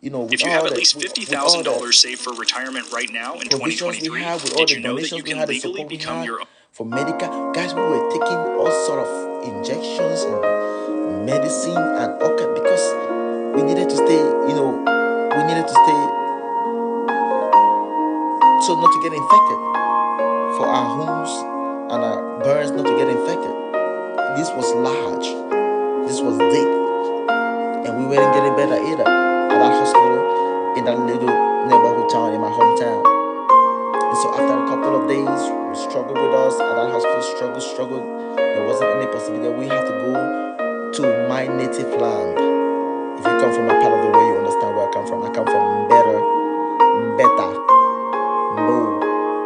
with If you all have at the, least with all the $50,000 saved for retirement right now in provisions we 2023, have, with all did the you know that donations you we can had, the legally support we become had your own? for medical. Guys, we were taking all sort of injections and medicine and all kind, because we needed to stay, so not to get infected, for our homes and our burns not to get infected. This was large. This was deep. And we weren't getting better either at that hospital in that little neighborhood town in my hometown. And so after a couple of days, we struggled with us at that hospital, struggled. There wasn't any possibility. We had to go to my native land. If you come from a part of the world, you understand where I come from. I come from Mbeta, Mbo,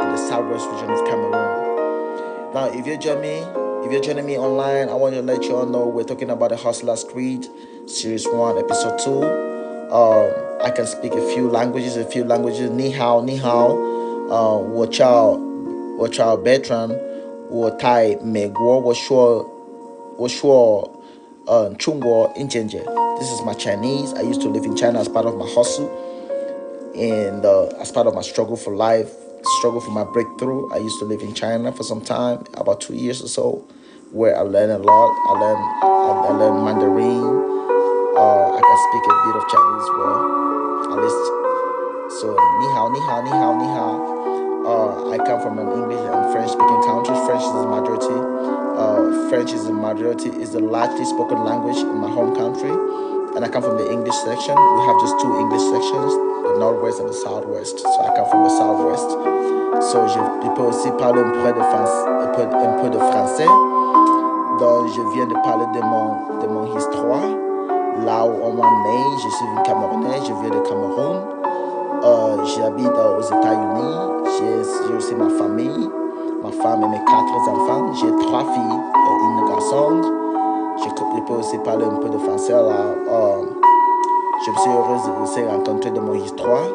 in the southwest region of Cameroon. Now, if you're joining me online, I want to let you all know we're talking about the Hustler's Creed, Series 1, Episode 2. I can speak a few languages. Ni hao, wo chao Bertrand, wo tai Meguo, wo shuo Chungguo Injenje. This is my Chinese. I used to live in China as part of my hustle and as part of my struggle for life, struggle for my breakthrough. I used to live in China for some time, about 2 years or so, where I learned a lot. I learned Mandarin. I can speak a bit of Chinese well, at least. So ni hao. I come from an English and French speaking country. French is the majority, is the largely spoken language in my home country. And I come from the English section. We have just two English sections, the Northwest and the Southwest. So I come from the Southwest. So je peux aussi parler un peu de français. Donc je viens de parler de mon histoire. Là où on m'a né, je suis un Camerounais, je viens de Cameroun. J'habite aux États-Unis. J'ai aussi ma famille, ma femme et mes 4 enfants. J'ai 3 filles et un garçon. Je peux aussi parler un peu de français là. Je me suis heureuse de se rencontrer de mon histoire,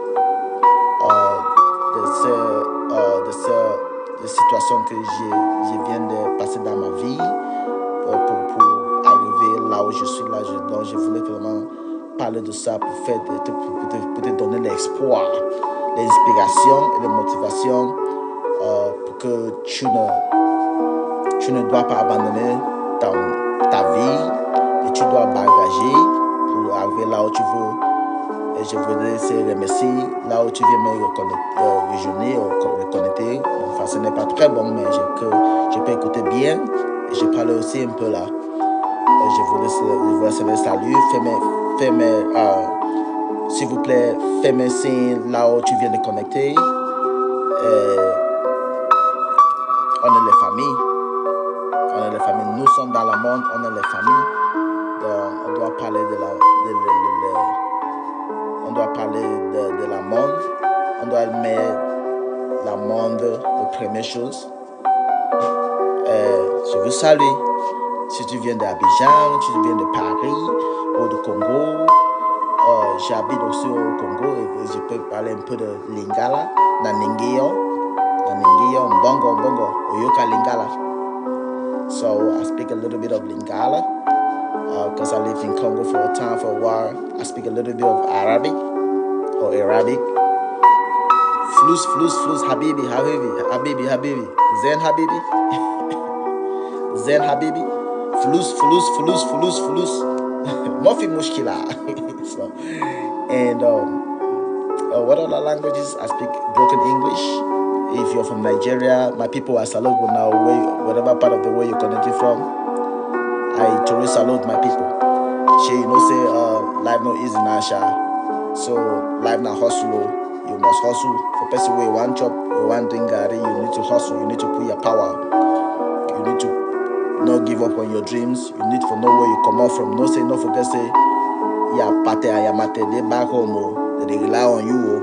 de situations que je viens de passer dans ma vie pour arriver là où je suis là. Donc je voulais vraiment parler de ça pour te donner l'espoir, l'inspiration et la motivation pour que tu ne dois pas abandonner ta vie et tu dois bagager pour arriver là où tu veux. Et je voudrais te remercier là où tu viens me rejoindre ou reconnecter. Mon français n'est pas très bon, mais je peux écouter bien et je parle aussi un peu là. Je vous laisse les saluts. S'il vous plaît, fais-moi signe là où tu viens de connecter. On est les familles. Nous sommes dans le monde, on est les familles. Donc, on doit parler de la monde. On doit mettre la monde de première chose. Je vous salue. Si tu viens d'Abidjan, si tu viens de Paris ou de Congo, j'habite aussi au Congo et je peux parler un peu de Lingala, Naningeo, Mbongo, Oyoka Lingala. So I speak a little bit of Lingala because I lived in Congo for a time, for a while. I speak a little bit of Arabic or Arabic. Flus, Habibi, Zen Habibi, Flus. Mafi mushkila. So, and what other languages? I speak broken English. If you're from Nigeria, my people, I salute you now, whatever part of the world you're connected from. I truly salute my people. She, say life no easy now, so life na hustle. You must hustle. For person where you want job, you want doing gari, you need to hustle. You need to put your power. You need to not give up on your dreams. You need to know where you come out from. No say, no forget say, yeah, pate, they back home, they rely on you.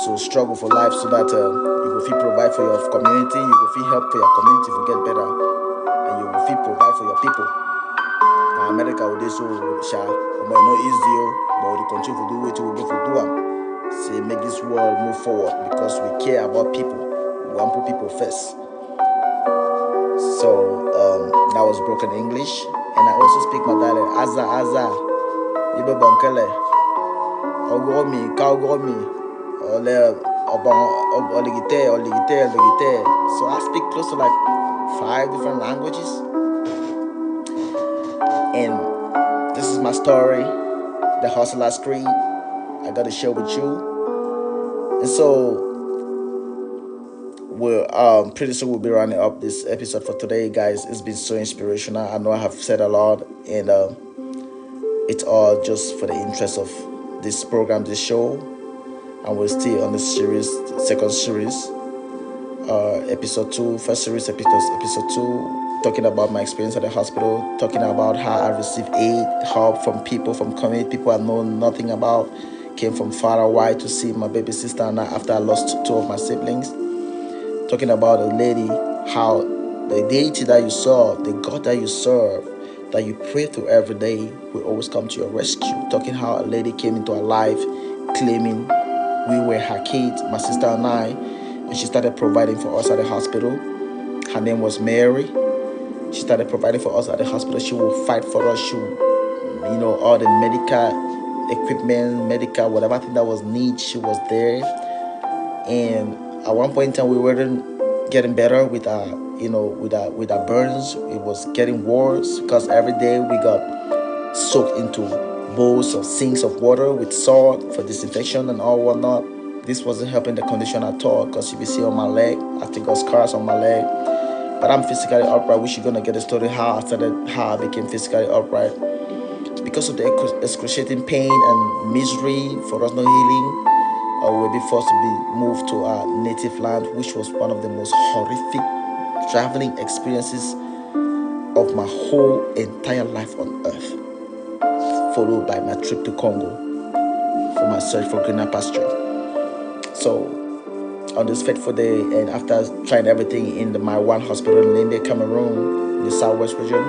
So struggle for life so that you will feel provide for your community, you will feel help for your community to get better, and you will feel provide for your people. Now America will do so, but not easy, but we continue to do what we go for do. Say make this world move forward because we care about people. We want to put people first. So that was broken English, and I also speak my dialect. Aza, Ibe Bankele, Ogomi, Kaugomi, Oligite. So I speak close to like 5 different languages, and this is my story, the hustler scream. I got to share with you, and so we're pretty soon we'll be running up this episode for today, guys. It's been so inspirational. I know I have said a lot, and it's all just for the interest of this program, this show, and we're still on the series, second series, episode 2, first series, episode 2, talking about my experience at the hospital, talking about how I received aid, help from people, from community, people I know nothing about, came from far away to see my baby sister and I after I lost 2 of my siblings, talking about a lady, how the deity that you serve, the God that you serve, that you pray to every day, will always come to your rescue, talking how a lady came into our life, claiming we were her kids, my sister and I, and she started providing for us at the hospital. Her name was Mary. She started providing for us at the hospital. She will fight for us. She will, all the medical equipment, whatever thing that was needed, she was there. And at one point in time, we weren't getting better with our burns. It was getting worse because every day we got soaked into bowls or sinks of water with salt for disinfection and all whatnot. This wasn't helping the condition at all because if you see on my leg, I still got scars on my leg. But I'm physically upright. We should gonna get a story how I became physically upright. Because of the excruciating pain and misery for us not healing, we'll be forced to be moved to our native land, which was one of the most horrific traveling experiences of my whole entire life on earth, followed by my trip to Congo for my search for greener pasture. So on this fateful day, and after trying everything in my one hospital in Linde, Cameroon, in the southwest region,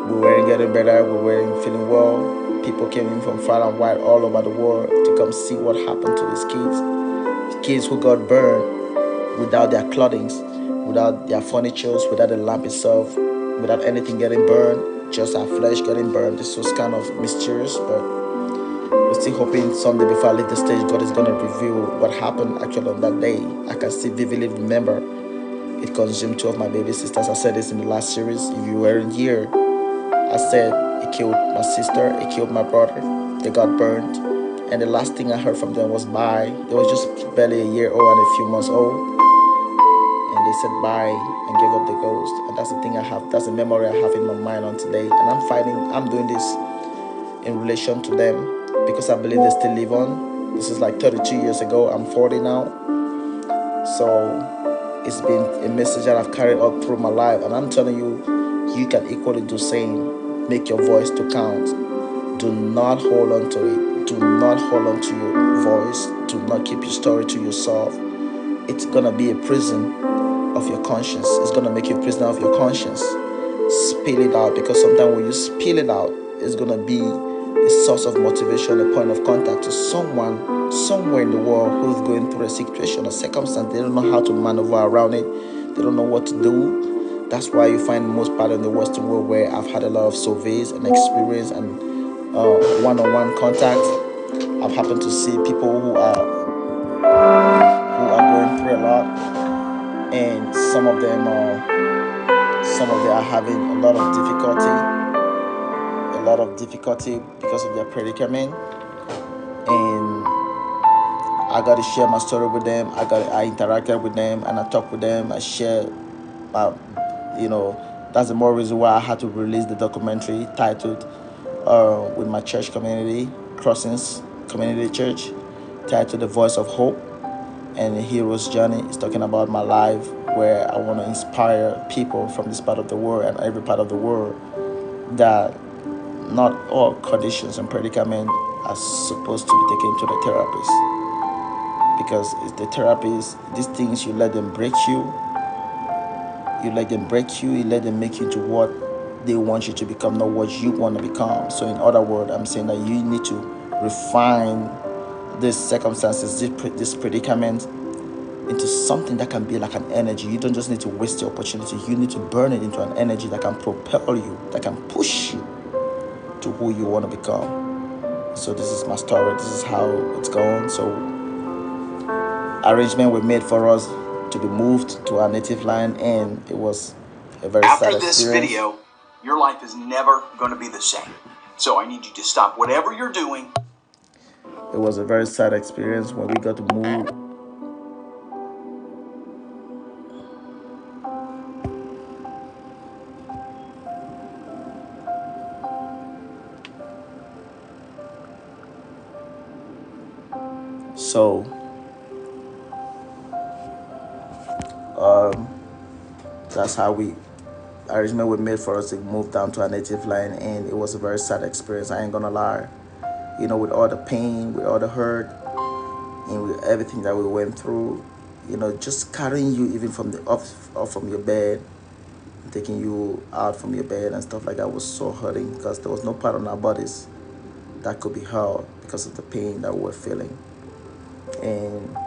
we weren't getting better, we weren't feeling well. People came in from far and wide all over the world to come see what happened to these kids who got burned without their clothing, without their furniture, without the lamp itself, without anything getting burned, just our flesh getting burned. This was kind of mysterious, but we're still hoping someday before I leave the stage, God is going to reveal what happened actually on that day. I can still vividly remember it consumed 2 of my baby sisters. I said this in the last series. If you weren't here, I said it killed my sister, it killed my brother. They got burned. And the last thing I heard from them was bye. They was just barely a year old and a few months old. And they said bye and gave up the ghost. And that's the thing I have, that's the memory I have in my mind on today. And I'm doing this in relation to them because I believe they still live on. This is like 32 years ago. I'm 40 now. So it's been a message that I've carried up through my life. And I'm telling you, you can equally do the same. Make your voice to count. Do not hold on to it. Do not hold on to your voice. Do not keep your story to yourself. It's gonna be a prison of your conscience. It's gonna make you a prisoner of your conscience. Spill it out, because sometimes when you spill it out, it's gonna a source of motivation, a point of contact to someone somewhere in the world who's going through a situation, a circumstance. They don't know how to maneuver around it. They don't know what to do. That's why you find most part in the Western world where I've had a lot of surveys and experience and one-on-one contact. I've happened to see people who are going through a lot, and some of them are having a lot of difficulty because of their predicament. And I got to share my story with them. I interacted with them and I talked with them. I shared, that's the more reason why I had to release the documentary titled with my church community, Crossings Community Church, titled The Voice of Hope and the Hero's Journey. It's talking about my life, where I want to inspire people from this part of the world and every part of the world that not all conditions and predicaments are supposed to be taken to the therapist, because it's the therapist. These things, you let them break you. You let them make you into what they want you to become, not what you want to become. So in other words, I'm saying that you need to refine these circumstances, this predicament, into something that can be like an energy. You don't just need to waste the opportunity. You need to burn it into an energy that can propel you, that can push you to who you want to become. So this is my story. This is how it's going. So arrangements were made for us to be moved to our native land, and it was a very sad experience. After this video, your life is never going to be the same. So I need you to stop whatever you're doing. It was a very sad experience when we got to move. So that's how arrangement were made for us to move down to our native land, and it was a very sad experience. I ain't gonna lie. With all the pain, with all the hurt, and with everything that we went through, just carrying you even from the off from your bed, taking you out from your bed and stuff like that was so hurting, because there was no part on our bodies that could be held because of the pain that we were feeling. And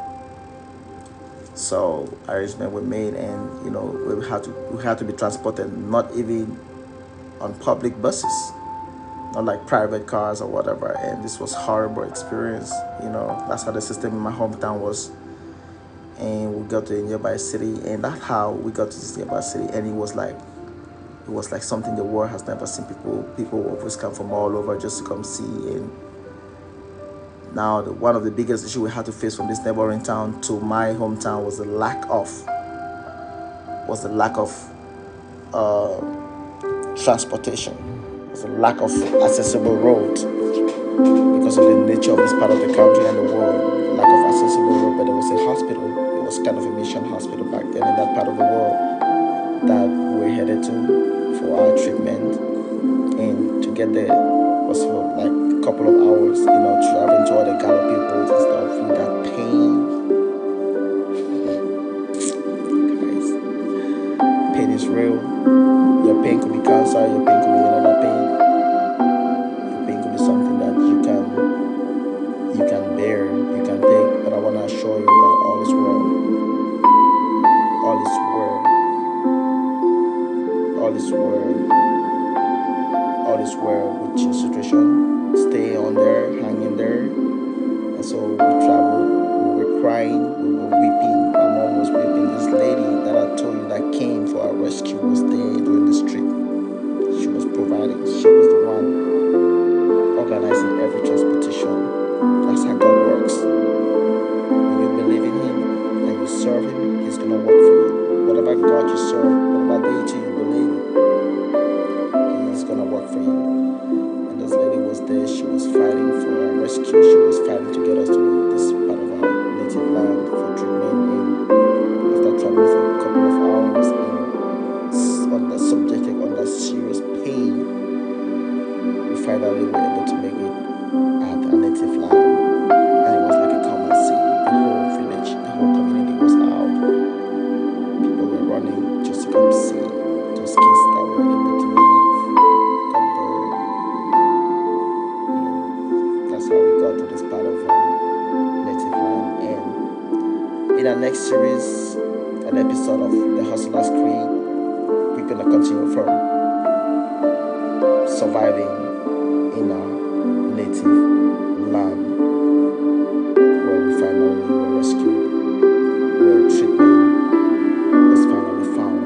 so arrangements were made, and we had to be transported, not even on public buses, not like private cars or whatever. And this was horrible experience. That's how the system in my hometown was. And we got to a nearby city, and that's how we got to this nearby city. And it was like something the world has never seen. People always come from all over just to come see. And now one of the biggest issues we had to face from this neighboring town to my hometown was the lack of transportation. Was the lack of accessible roads, because of the nature of this part of the country and the world. Lack of accessible road. But there was a hospital. It was kind of a mission hospital back then in that part of the world that we were headed to for our treatment. And to get there was for like a couple of hours, traveling to all the galloping roads and stuff with that pain. Guys, pain is real. Your pain could be cancer, your pain could be another pain. Your pain could be something that you can bear, you can take. But I want to assure you that all is well. All is well. All is well. All is well with your situation. Stay on there, hang in there. And so we traveled, we were crying, we were weeping. My mom was weeping. This lady that I told you that came for our rescue was there during this trip. She was providing. She was the one organizing every transportation. That's how God works. When you believe in Him and you serve Him, He's going to work for you. Whatever God you serve, whatever deity you believe in, He's going to work for you. And this lady was there. She was fighting for our rescue. She was fighting to get us to this part of our native land for treatment. And after traveling for a couple of hours and subjected under serious pain, we finally were able to make it at our native land. And it was like a common scene. The whole village, the whole community was out. People were running just to come see those kids that were able to leave, got burned. next series, an episode of the Hustler's Creed, we're gonna continue from surviving in our native land, where we finally were rescued, where treatment was finally found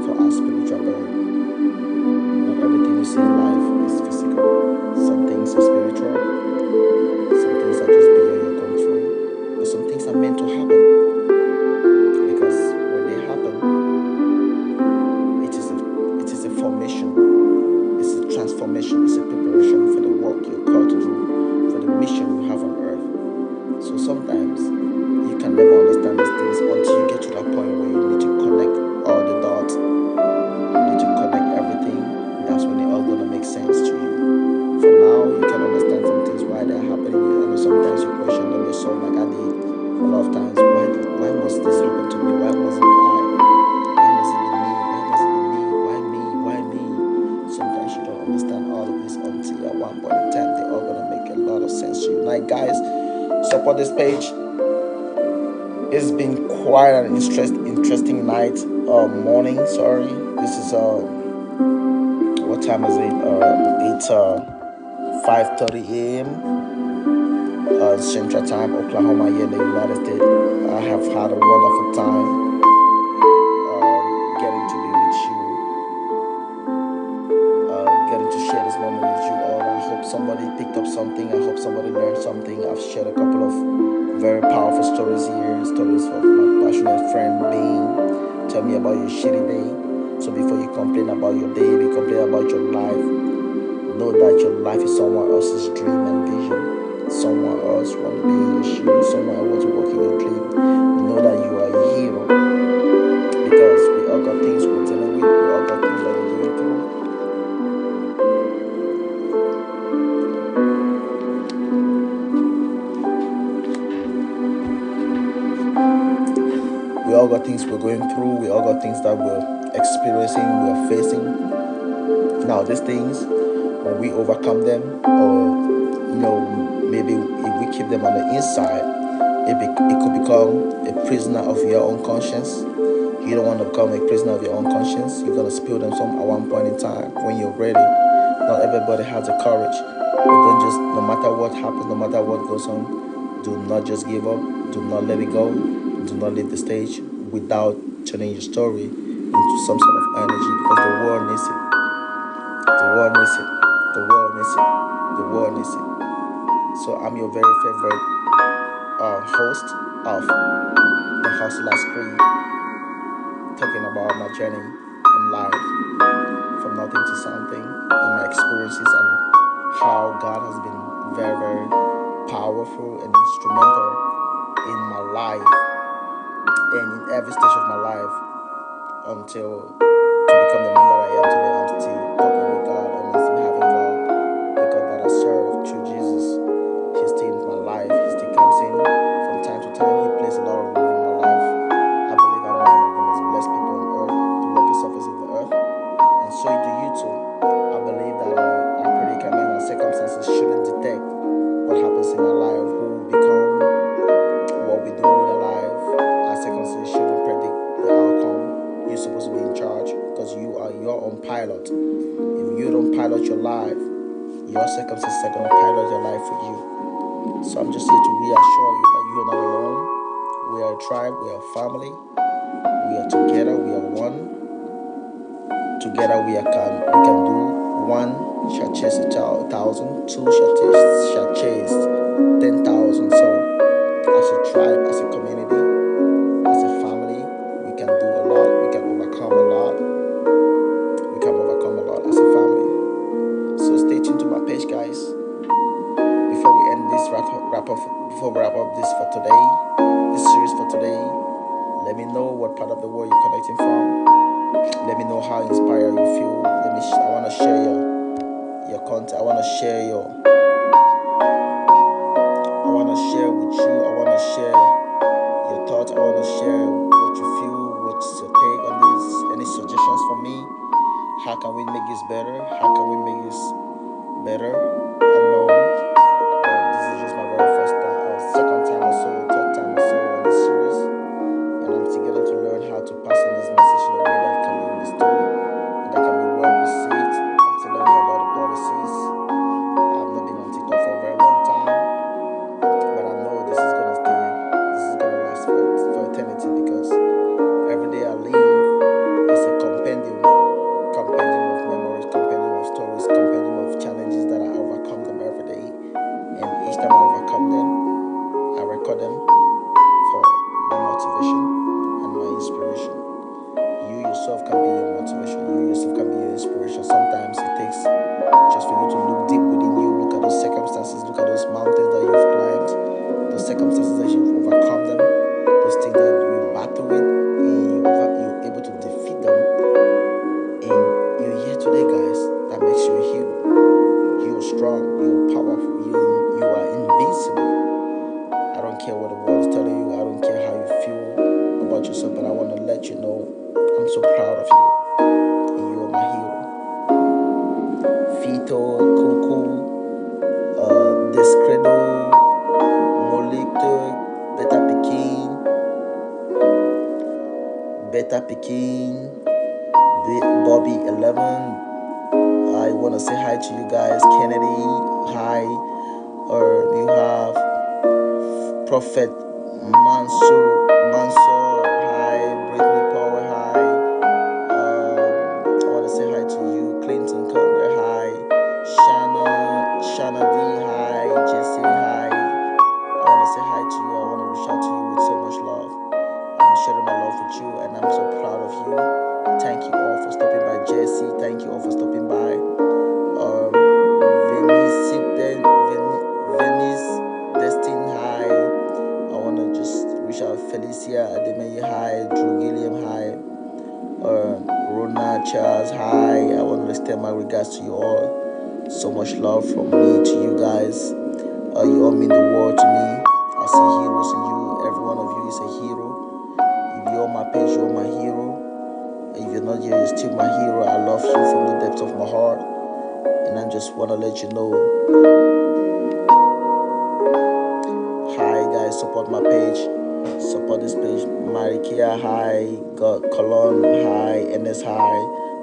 for our spiritual birth. Not everything you see in life is physical. Some things are spiritual, some things are just beyond your control, but some things are meant to happen. Because when they happen, it is a formation, it's a transformation, it's a preparation for the work you're called to do, for the mission you have on earth. So sometimes you can never understand these things until you get to that point where you need to connect all the dots, you need to connect everything. That's when it all gonna make sense to you. For now, you can understand some things why they're happening. I know sometimes you question them yourself, like I did a lot of times. Why must this happen to me? Why must it be I? Why must it be me? Why must it be me? Why me? Why me? Sometimes you don't understand all of this until at one point in time they're all gonna make a lot of sense to you. Like guys, support this page. It's been quite an interesting night, morning. Sorry, this is what time is it? It's 5:30 a.m. Central Time, Oklahoma, here in the United States. I have had a wonderful time getting to be with you, getting to share this moment with you all. I hope somebody picked up something. I hope somebody learned something. I've shared a couple of very powerful stories here, stories of my passionate friend Bean. Tell me about your shitty day. So before you complain about your day, you complain about your life, know that your life is someone else's dream and vision. Someone else want to be in your shoes. Someone else want to walk in your dream. Know that you are a hero, because we all got things we're dealing with. We all got things that we're going through. We all got things we're going through. We all got things that we're experiencing, we're facing. Now, these things, when we overcome them, or maybe if we keep them on the inside, it could become a prisoner of your own conscience. You don't want to become a prisoner of your own conscience. You're gonna spill them some at one point in time when you're ready. Not everybody has the courage, but don't just, no matter what happens, no matter what goes on, do not just give up. Do not let it go. Do not leave the stage without turning your story into some sort of energy, because the world needs it. The world needs it. The world needs it. The world needs it. So I'm your very favorite host of the Hustler's Creed, talking about my journey in life, from nothing to something, and my experiences, and how God has been very, very powerful and instrumental in my life, and in every stage of my life, until to become the man that I am today. I'm still talking with God, and I'm still having God, the God that I serve through Jesus. He still in my life. He still comes in from time to time. He plays a lot of role in my life. I believe I'm one of the most blessed people on earth to walk the surface of the earth, and so do you too. I believe that our predicament and circumstances shouldn't detect what happens in our life, who we become, what we do with our life. Our circumstances shouldn't predict the outcome. You're supposed to be in charge, because you are your own pilot. If you don't pilot your life, your circumstances are going to pilot your life for you. So I'm just here to reassure you that you are not alone. We are a tribe, we are a family, we are together, we are one. Together we can do. One shall chase 1,000, two shall chase 10,000. So as a tribe, as a community, as a family, we can do a lot. We can overcome a lot. We can overcome a lot as a family. So stay tuned to my page, guys. Before we end this before we wrap up this for today, this series for today, let me know what part of the world you're connecting from. Let me know how inspired you feel. I want to share your content. I want to share with you. I want to share your thoughts. I want to share what you feel. What's your take on this? Any suggestions for me? How can we make this better? How can we make this better? I know this is just my very first time, second time or so, third time or so on this series, and King, Bobby 11. I want to say hi to you guys. Kennedy, hi. You have Prophet Mansour, hi. Brittany Power, hi. I want to say hi to you. Clinton Conner, hi. Shana D, hi. Jesse, hi. I want to say hi to you. I want to reach out to you with so much love. I'm sharing my love with you, and I'm so proud of you. Thank you all for stopping by. Jesse, thank you all for stopping by. Venice Destin, hi. I want to just reach out. Felicia Ademeye, hi. Drew Gilliam, hi. Rona Charles, hi. I want to extend my regards to you all. So much love from me to you guys. You all mean the world to me. I see heroes in you. Every one of you is a hero. If you're on my page, you're my hero. If you're not here, you're still my hero. I love you from the depths of my heart. And I just want to let you know, hi guys, support my page, support this page. Marikia, hi. God Colon, hi. NS, hi.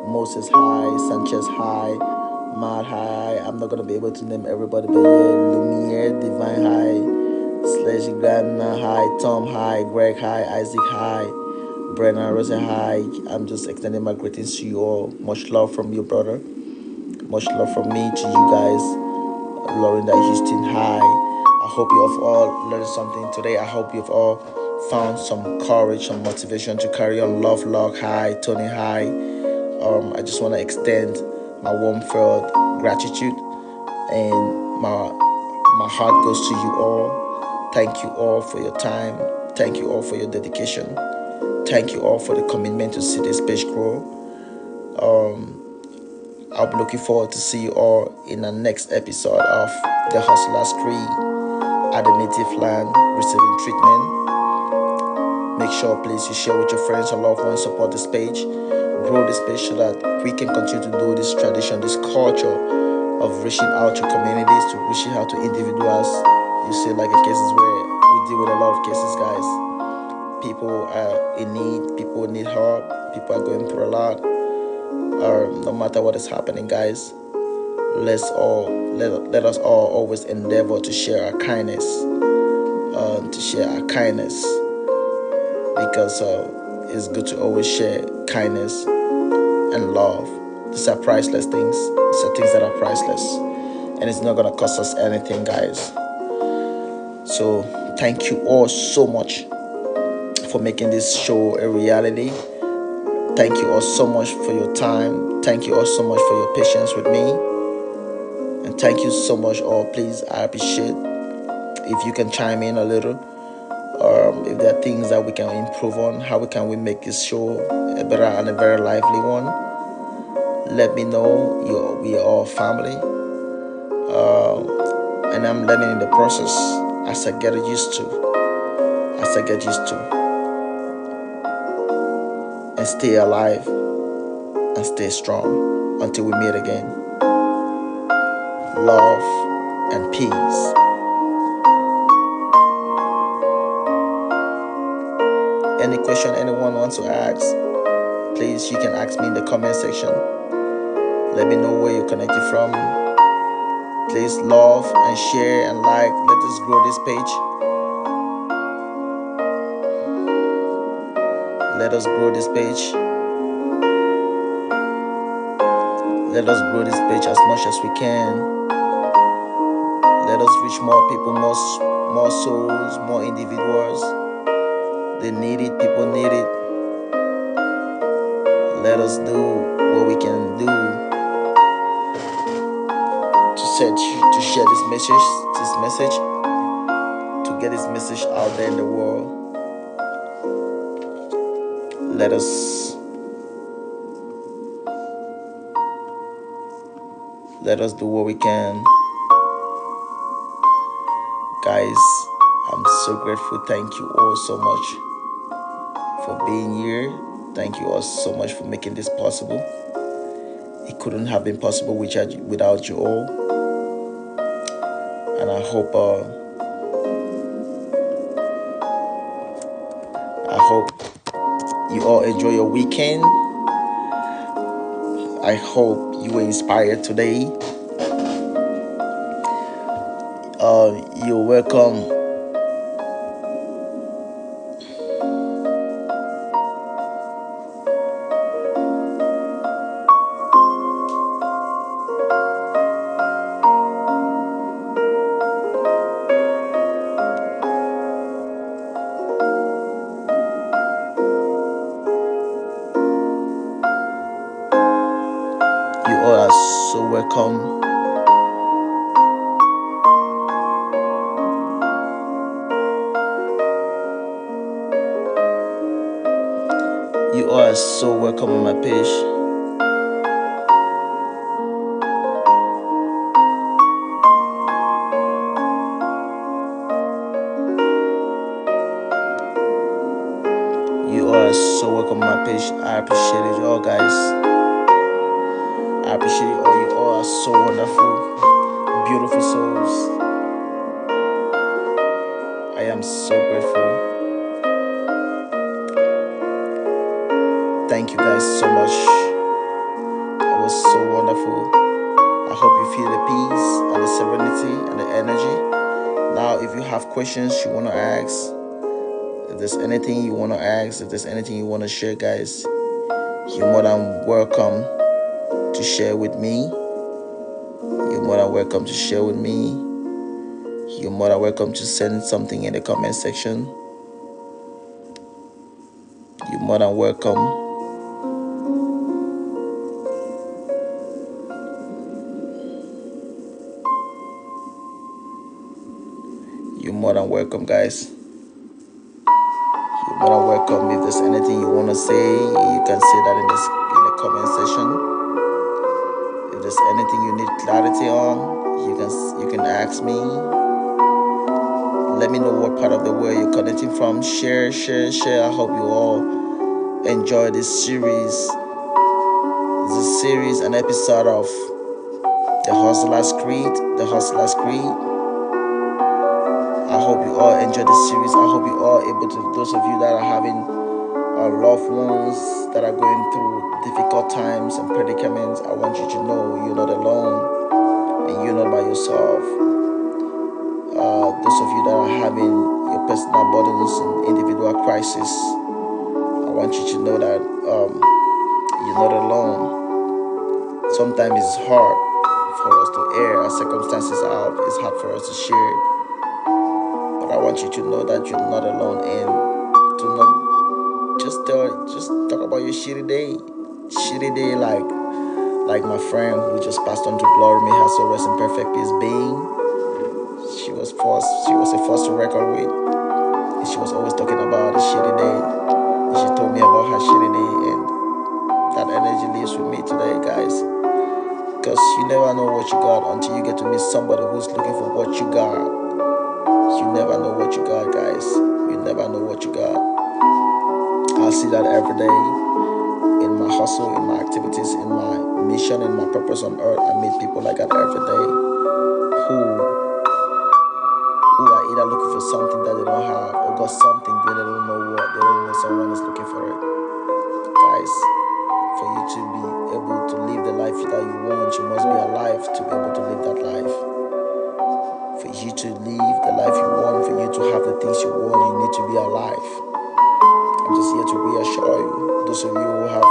Moses, hi. Sanchez, hi. Matt, hi. I'm not gonna be able to name everybody, but yeah. Lumiere, Divine, hi. Slash Gardner, hi. Tom, hi. Greg, hi. Isaac, hi. Brennan, Rosa, hi. I'm just extending my greetings to you all. Much love from you, brother. Much love from me to you guys. Lorinda Houston, hi. I hope you have all learned something today. I hope you've all found some courage, some motivation to carry on. Love, log, hi. Tony, hi. I just want to extend my warm felt gratitude, and my heart goes to you all. Thank you all for your time. Thank you all for your dedication. Thank you all for the commitment to see this page grow. I'll be looking forward to see you all in the next episode of The Hustler's Creed at the native land receiving treatment. Make sure please you share with your friends and loved ones, support this page, grow this page so that we can continue to do this tradition, this culture of reaching out to communities, to reaching out to individuals. You see, like in cases where we deal with a lot of cases, guys. People are in need, people need help, people are going through a lot. No matter what is happening, guys, let us all always endeavor to share our kindness, because it's good to always share kindness and love. These are priceless things. These are things that are priceless, and it's not gonna cost us anything, guys. So thank you all so much for making this show a reality. Thank you all so much for your time. Thank you all so much for your patience with me. And thank you so much all. Please, I appreciate if you can chime in a little. If there are things that we can improve on, how can we make this show a better and a very lively one? Let me know. We are all family. And I'm learning in the process as I get used to. And stay alive and stay strong until we meet again. Love and peace. Any question anyone wants to ask, please, you can ask me in the comment section. Let me know where you're connected from. Please love and share and like. Let us grow this page. Let us grow this page. Let us grow this page as much as we can. Let us reach more people, more souls, more individuals. They need it. People need it. Let us do what we can do to share this message, to get this message out there in the world. Let us do what we can. Guys, I'm so grateful. Thank you all so much for being here. Thank you all so much for making this possible. It couldn't have been possible without you all. And I hope you all enjoy your weekend. I hope you were inspired today. You're welcome. You all are so welcome. You all are so welcome on my page. You all are so welcome on my page. I appreciate it all, guys. I appreciate it all. You all are so wonderful, beautiful souls. I am so grateful. Thank you guys so much. It was so wonderful. I hope you feel the peace and the serenity and the energy. Now, if you have questions you want to ask, if there's anything you want to ask, if there's anything you want to share, guys, you're more than welcome to share with me. You're more than welcome to share with me. You're more than welcome to send something in the comment section. You're more than welcome. You're more than welcome, guys. You're more than welcome. If there's anything you want to say, you can say that in the comment section. If there's anything you need clarity on, you can ask me. Let me know what part of the world you're connecting from. Share. I hope you all enjoy this series. This series, an episode of The Hustler's Creed. The Hustler's Creed. I hope you all enjoy this series. I hope you all able to, those of you that are having loved ones that are going through difficult times and predicaments, I want you to know you're not alone and you're not by yourself. Those of you that are having your personal burdens and individual crisis, I want you to know that you're not alone. Sometimes it's hard for us to air our circumstances out. It's hard for us to share. But I want you to know that you're not alone, and do not just talk about your shitty day, like my friend who just passed on to glory. May her soul rest in perfect peace. Being, she was a force to record with, and she was always talking about a shitty day. And she told me about her shitty day, and that energy lives with me today, guys. Because you never know what you got until you get to meet somebody who's looking for what you got. You never know what you got, guys. You never know what you got. I see that every day in my hustle, in my activities, in my mission, in my purpose on earth. I meet people like that every day who are either looking for something that they don't have or got something they don't know what. They don't know someone is looking for it. Guys, for you to be able to live the life that you want, you must be alive to be able to live that life. For you to live the life you want, for you to have the things you want, you need to be alive. I'm just here to reassure you, those of you who have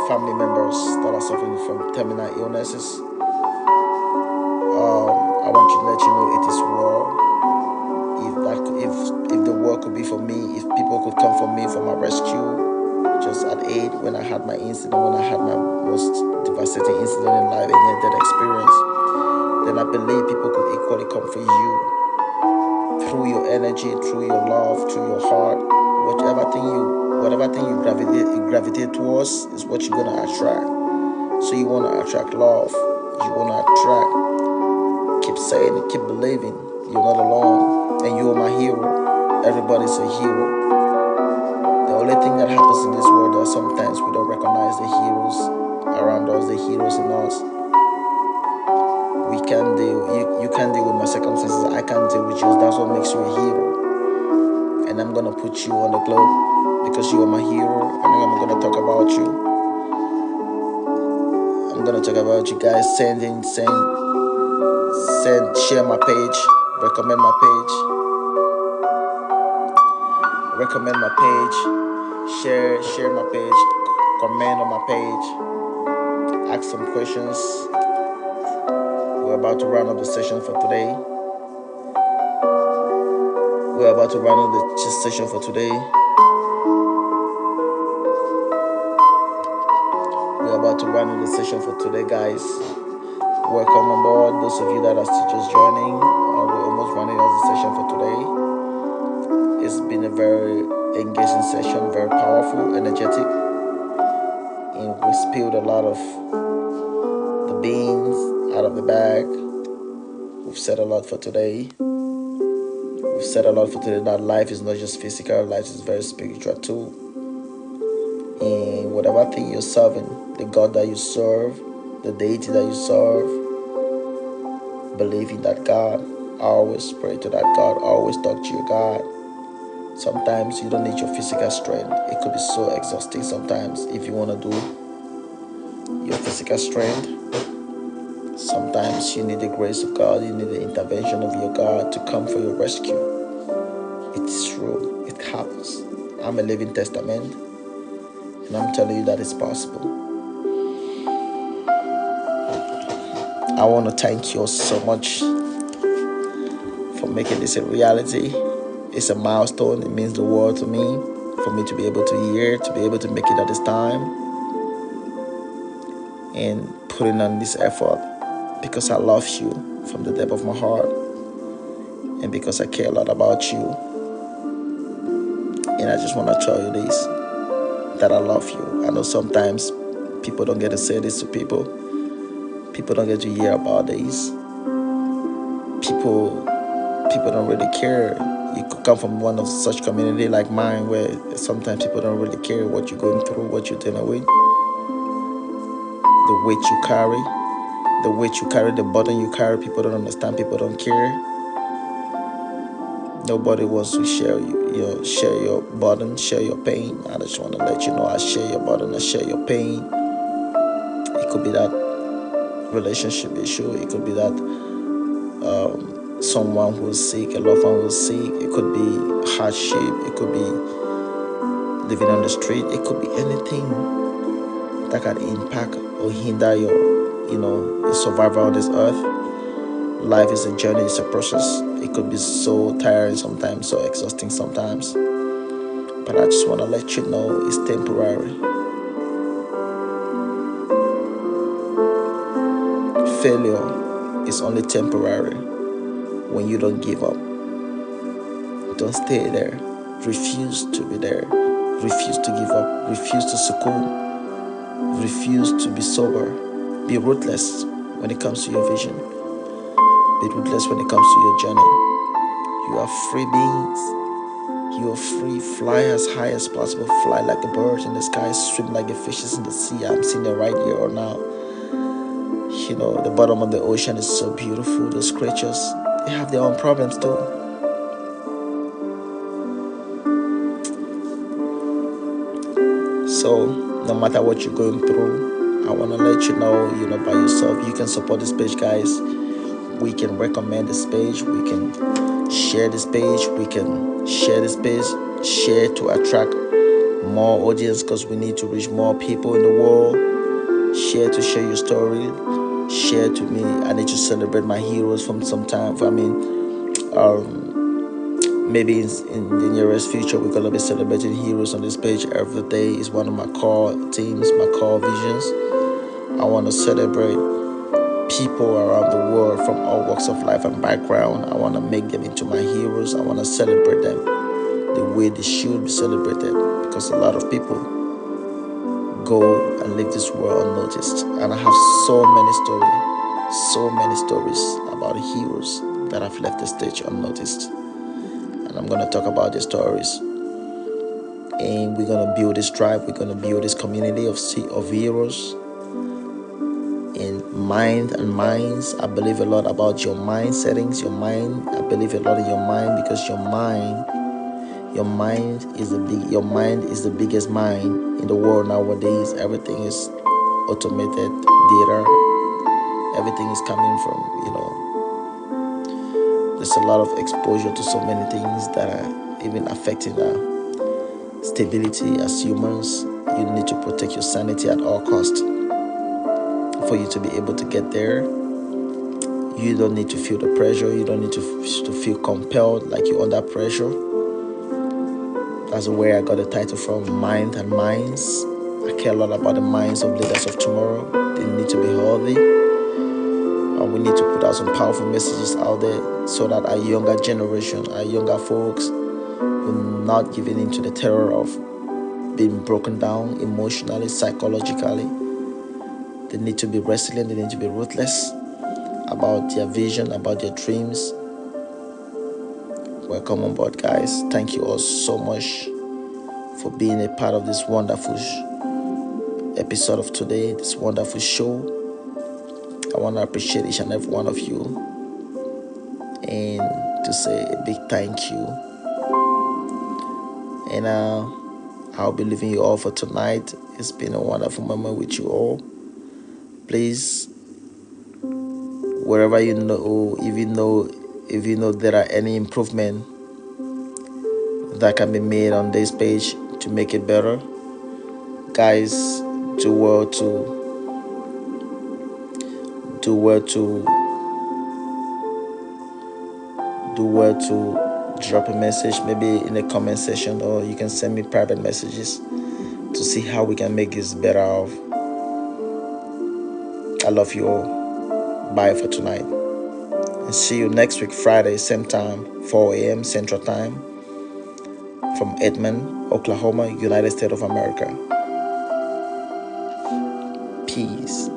family members that are suffering from terminal illnesses, I want to let you know it is war. If the war could be for me, if people could come for me for my rescue, just at 8 when I had my incident, when I had my most devastating incident in life, a near-death experience, then I believe people could equally come for you through your energy, through your love, through your heart. Whatever thing you gravitate towards is what you're gonna attract. So you wanna attract love. You wanna attract. Keep saying it, keep believing. You're not alone, and you are my hero. Everybody's a hero. The only thing that happens in this world is sometimes we don't recognize the heroes around us, the heroes in us. We can't deal. You can't deal with my circumstances. I can't deal with yours. That's what makes you a hero. And I'm gonna put you on the globe because you are my hero, and I'm gonna talk about you. I'm gonna talk about you guys. Share my page, recommend my page, share my page, comment on my page, ask some questions. We're about to run up the session for today. We're about to run up the session for today. We're about to run up the session for today, guys. Welcome on board. Those of you that are still just joining, we're almost running out the session for today. It's been a very engaging session, very powerful, energetic, and we spilled a lot of the beans out of the bag. We've said a lot for today. That life is not just physical, life is very spiritual too. And whatever thing you're serving, the God that you serve, the deity that you serve, believe in that God. Always pray to that God. Always talk to your God. Sometimes you don't need your physical strength. It could be so exhausting sometimes if you want to do your physical strength. Sometimes you need the grace of God. You need the intervention of your God to come for your rescue. It's true. It happens. I'm a living testament, and I'm telling you that it's possible. I want to thank you so much for making this a reality. It's a milestone. It means the world to me, for me to be able to hear, to be able to make it at this time, and putting on this effort because I love you from the depth of my heart, and because I care a lot about you. And I just want to tell you this, that I love you. I know sometimes people don't get to say this to people. People don't get to hear about this. People don't really care. You could come from one of such community like mine, where sometimes people don't really care what you're going through, what you're dealing with, the weight you carry, the burden you carry. People don't understand. People don't care. Nobody wants to share share your burden, share your pain. I just want to let you know, I share your burden, I share your pain. It could be that relationship issue. It could be that someone who's sick, a loved one who's sick. It could be hardship. It could be living on the street. It could be anything that can impact or hinder your survival on this earth. Life is a journey, it's a process. It could be so tiring sometimes, so exhausting sometimes. But I just want to let you know it's temporary. Failure is only temporary when you don't give up. Don't stay there. Refuse to be there. Refuse to give up. Refuse to succumb. Refuse to be sober. Be ruthless when it comes to your vision. Be ruthless when it comes to your journey. You are free beings. You are free. Fly as high as possible. Fly like a bird in the sky. Swim like the fishes in the sea. I'm seeing it right here or now. The bottom of the ocean is so beautiful. Those creatures, they have their own problems too. So no matter what you're going through, I want to let you know you're not by yourself. You can support this page, guys. We can recommend this page. We can share this page. We can share this page. Share to attract more audience, because we need to reach more people in the world. Share to share your story. Share to me. I need to celebrate my heroes from some time. Maybe in the nearest future, we're gonna be celebrating heroes on this page every day. It's one of my core themes, my core visions. I want to celebrate people around the world from all walks of life and background. I want to make them into my heroes. I want to celebrate them the way they should be celebrated, because a lot of people go and leave this world unnoticed. And I have so many stories about heroes that have left the stage unnoticed. And I'm going to talk about these stories. And we're going to build this tribe. We're going to build this community of heroes. In mind and minds, I believe a lot about your mind settings, your mind. I believe a lot in your mind, because your mind Your mind is the biggest mind in the world nowadays. Everything is automated data. Everything is coming from, there's a lot of exposure to so many things that are even affecting our stability as humans. You need to protect your sanity at all costs. For you to be able to get there, you don't need to feel the pressure. You don't need to feel compelled like you're under pressure. That's where I got the title from, Mind and Minds. I care a lot about the minds of leaders of tomorrow. They need to be healthy. And we need to put out some powerful messages out there so that our younger generation, our younger folks, will not give in to the terror of being broken down emotionally, psychologically. They need to be resilient. They need to be ruthless about their vision, about their dreams. Welcome on board, guys. Thank you all so much for being a part of this wonderful episode of today, this wonderful show. I want to appreciate each and every one of you and to say a big thank you. And I'll be leaving you all for tonight. It's been a wonderful moment with you all. Please, wherever if you know there are any improvement that can be made on this page to make it better, guys, do well to drop a message, maybe in the comment section, or you can send me private messages to see how we can make this better off. I love you all. Bye for tonight. And see you next week, Friday, same time, 4 a.m. Central Time, from Edmond, Oklahoma, United States of America. Peace.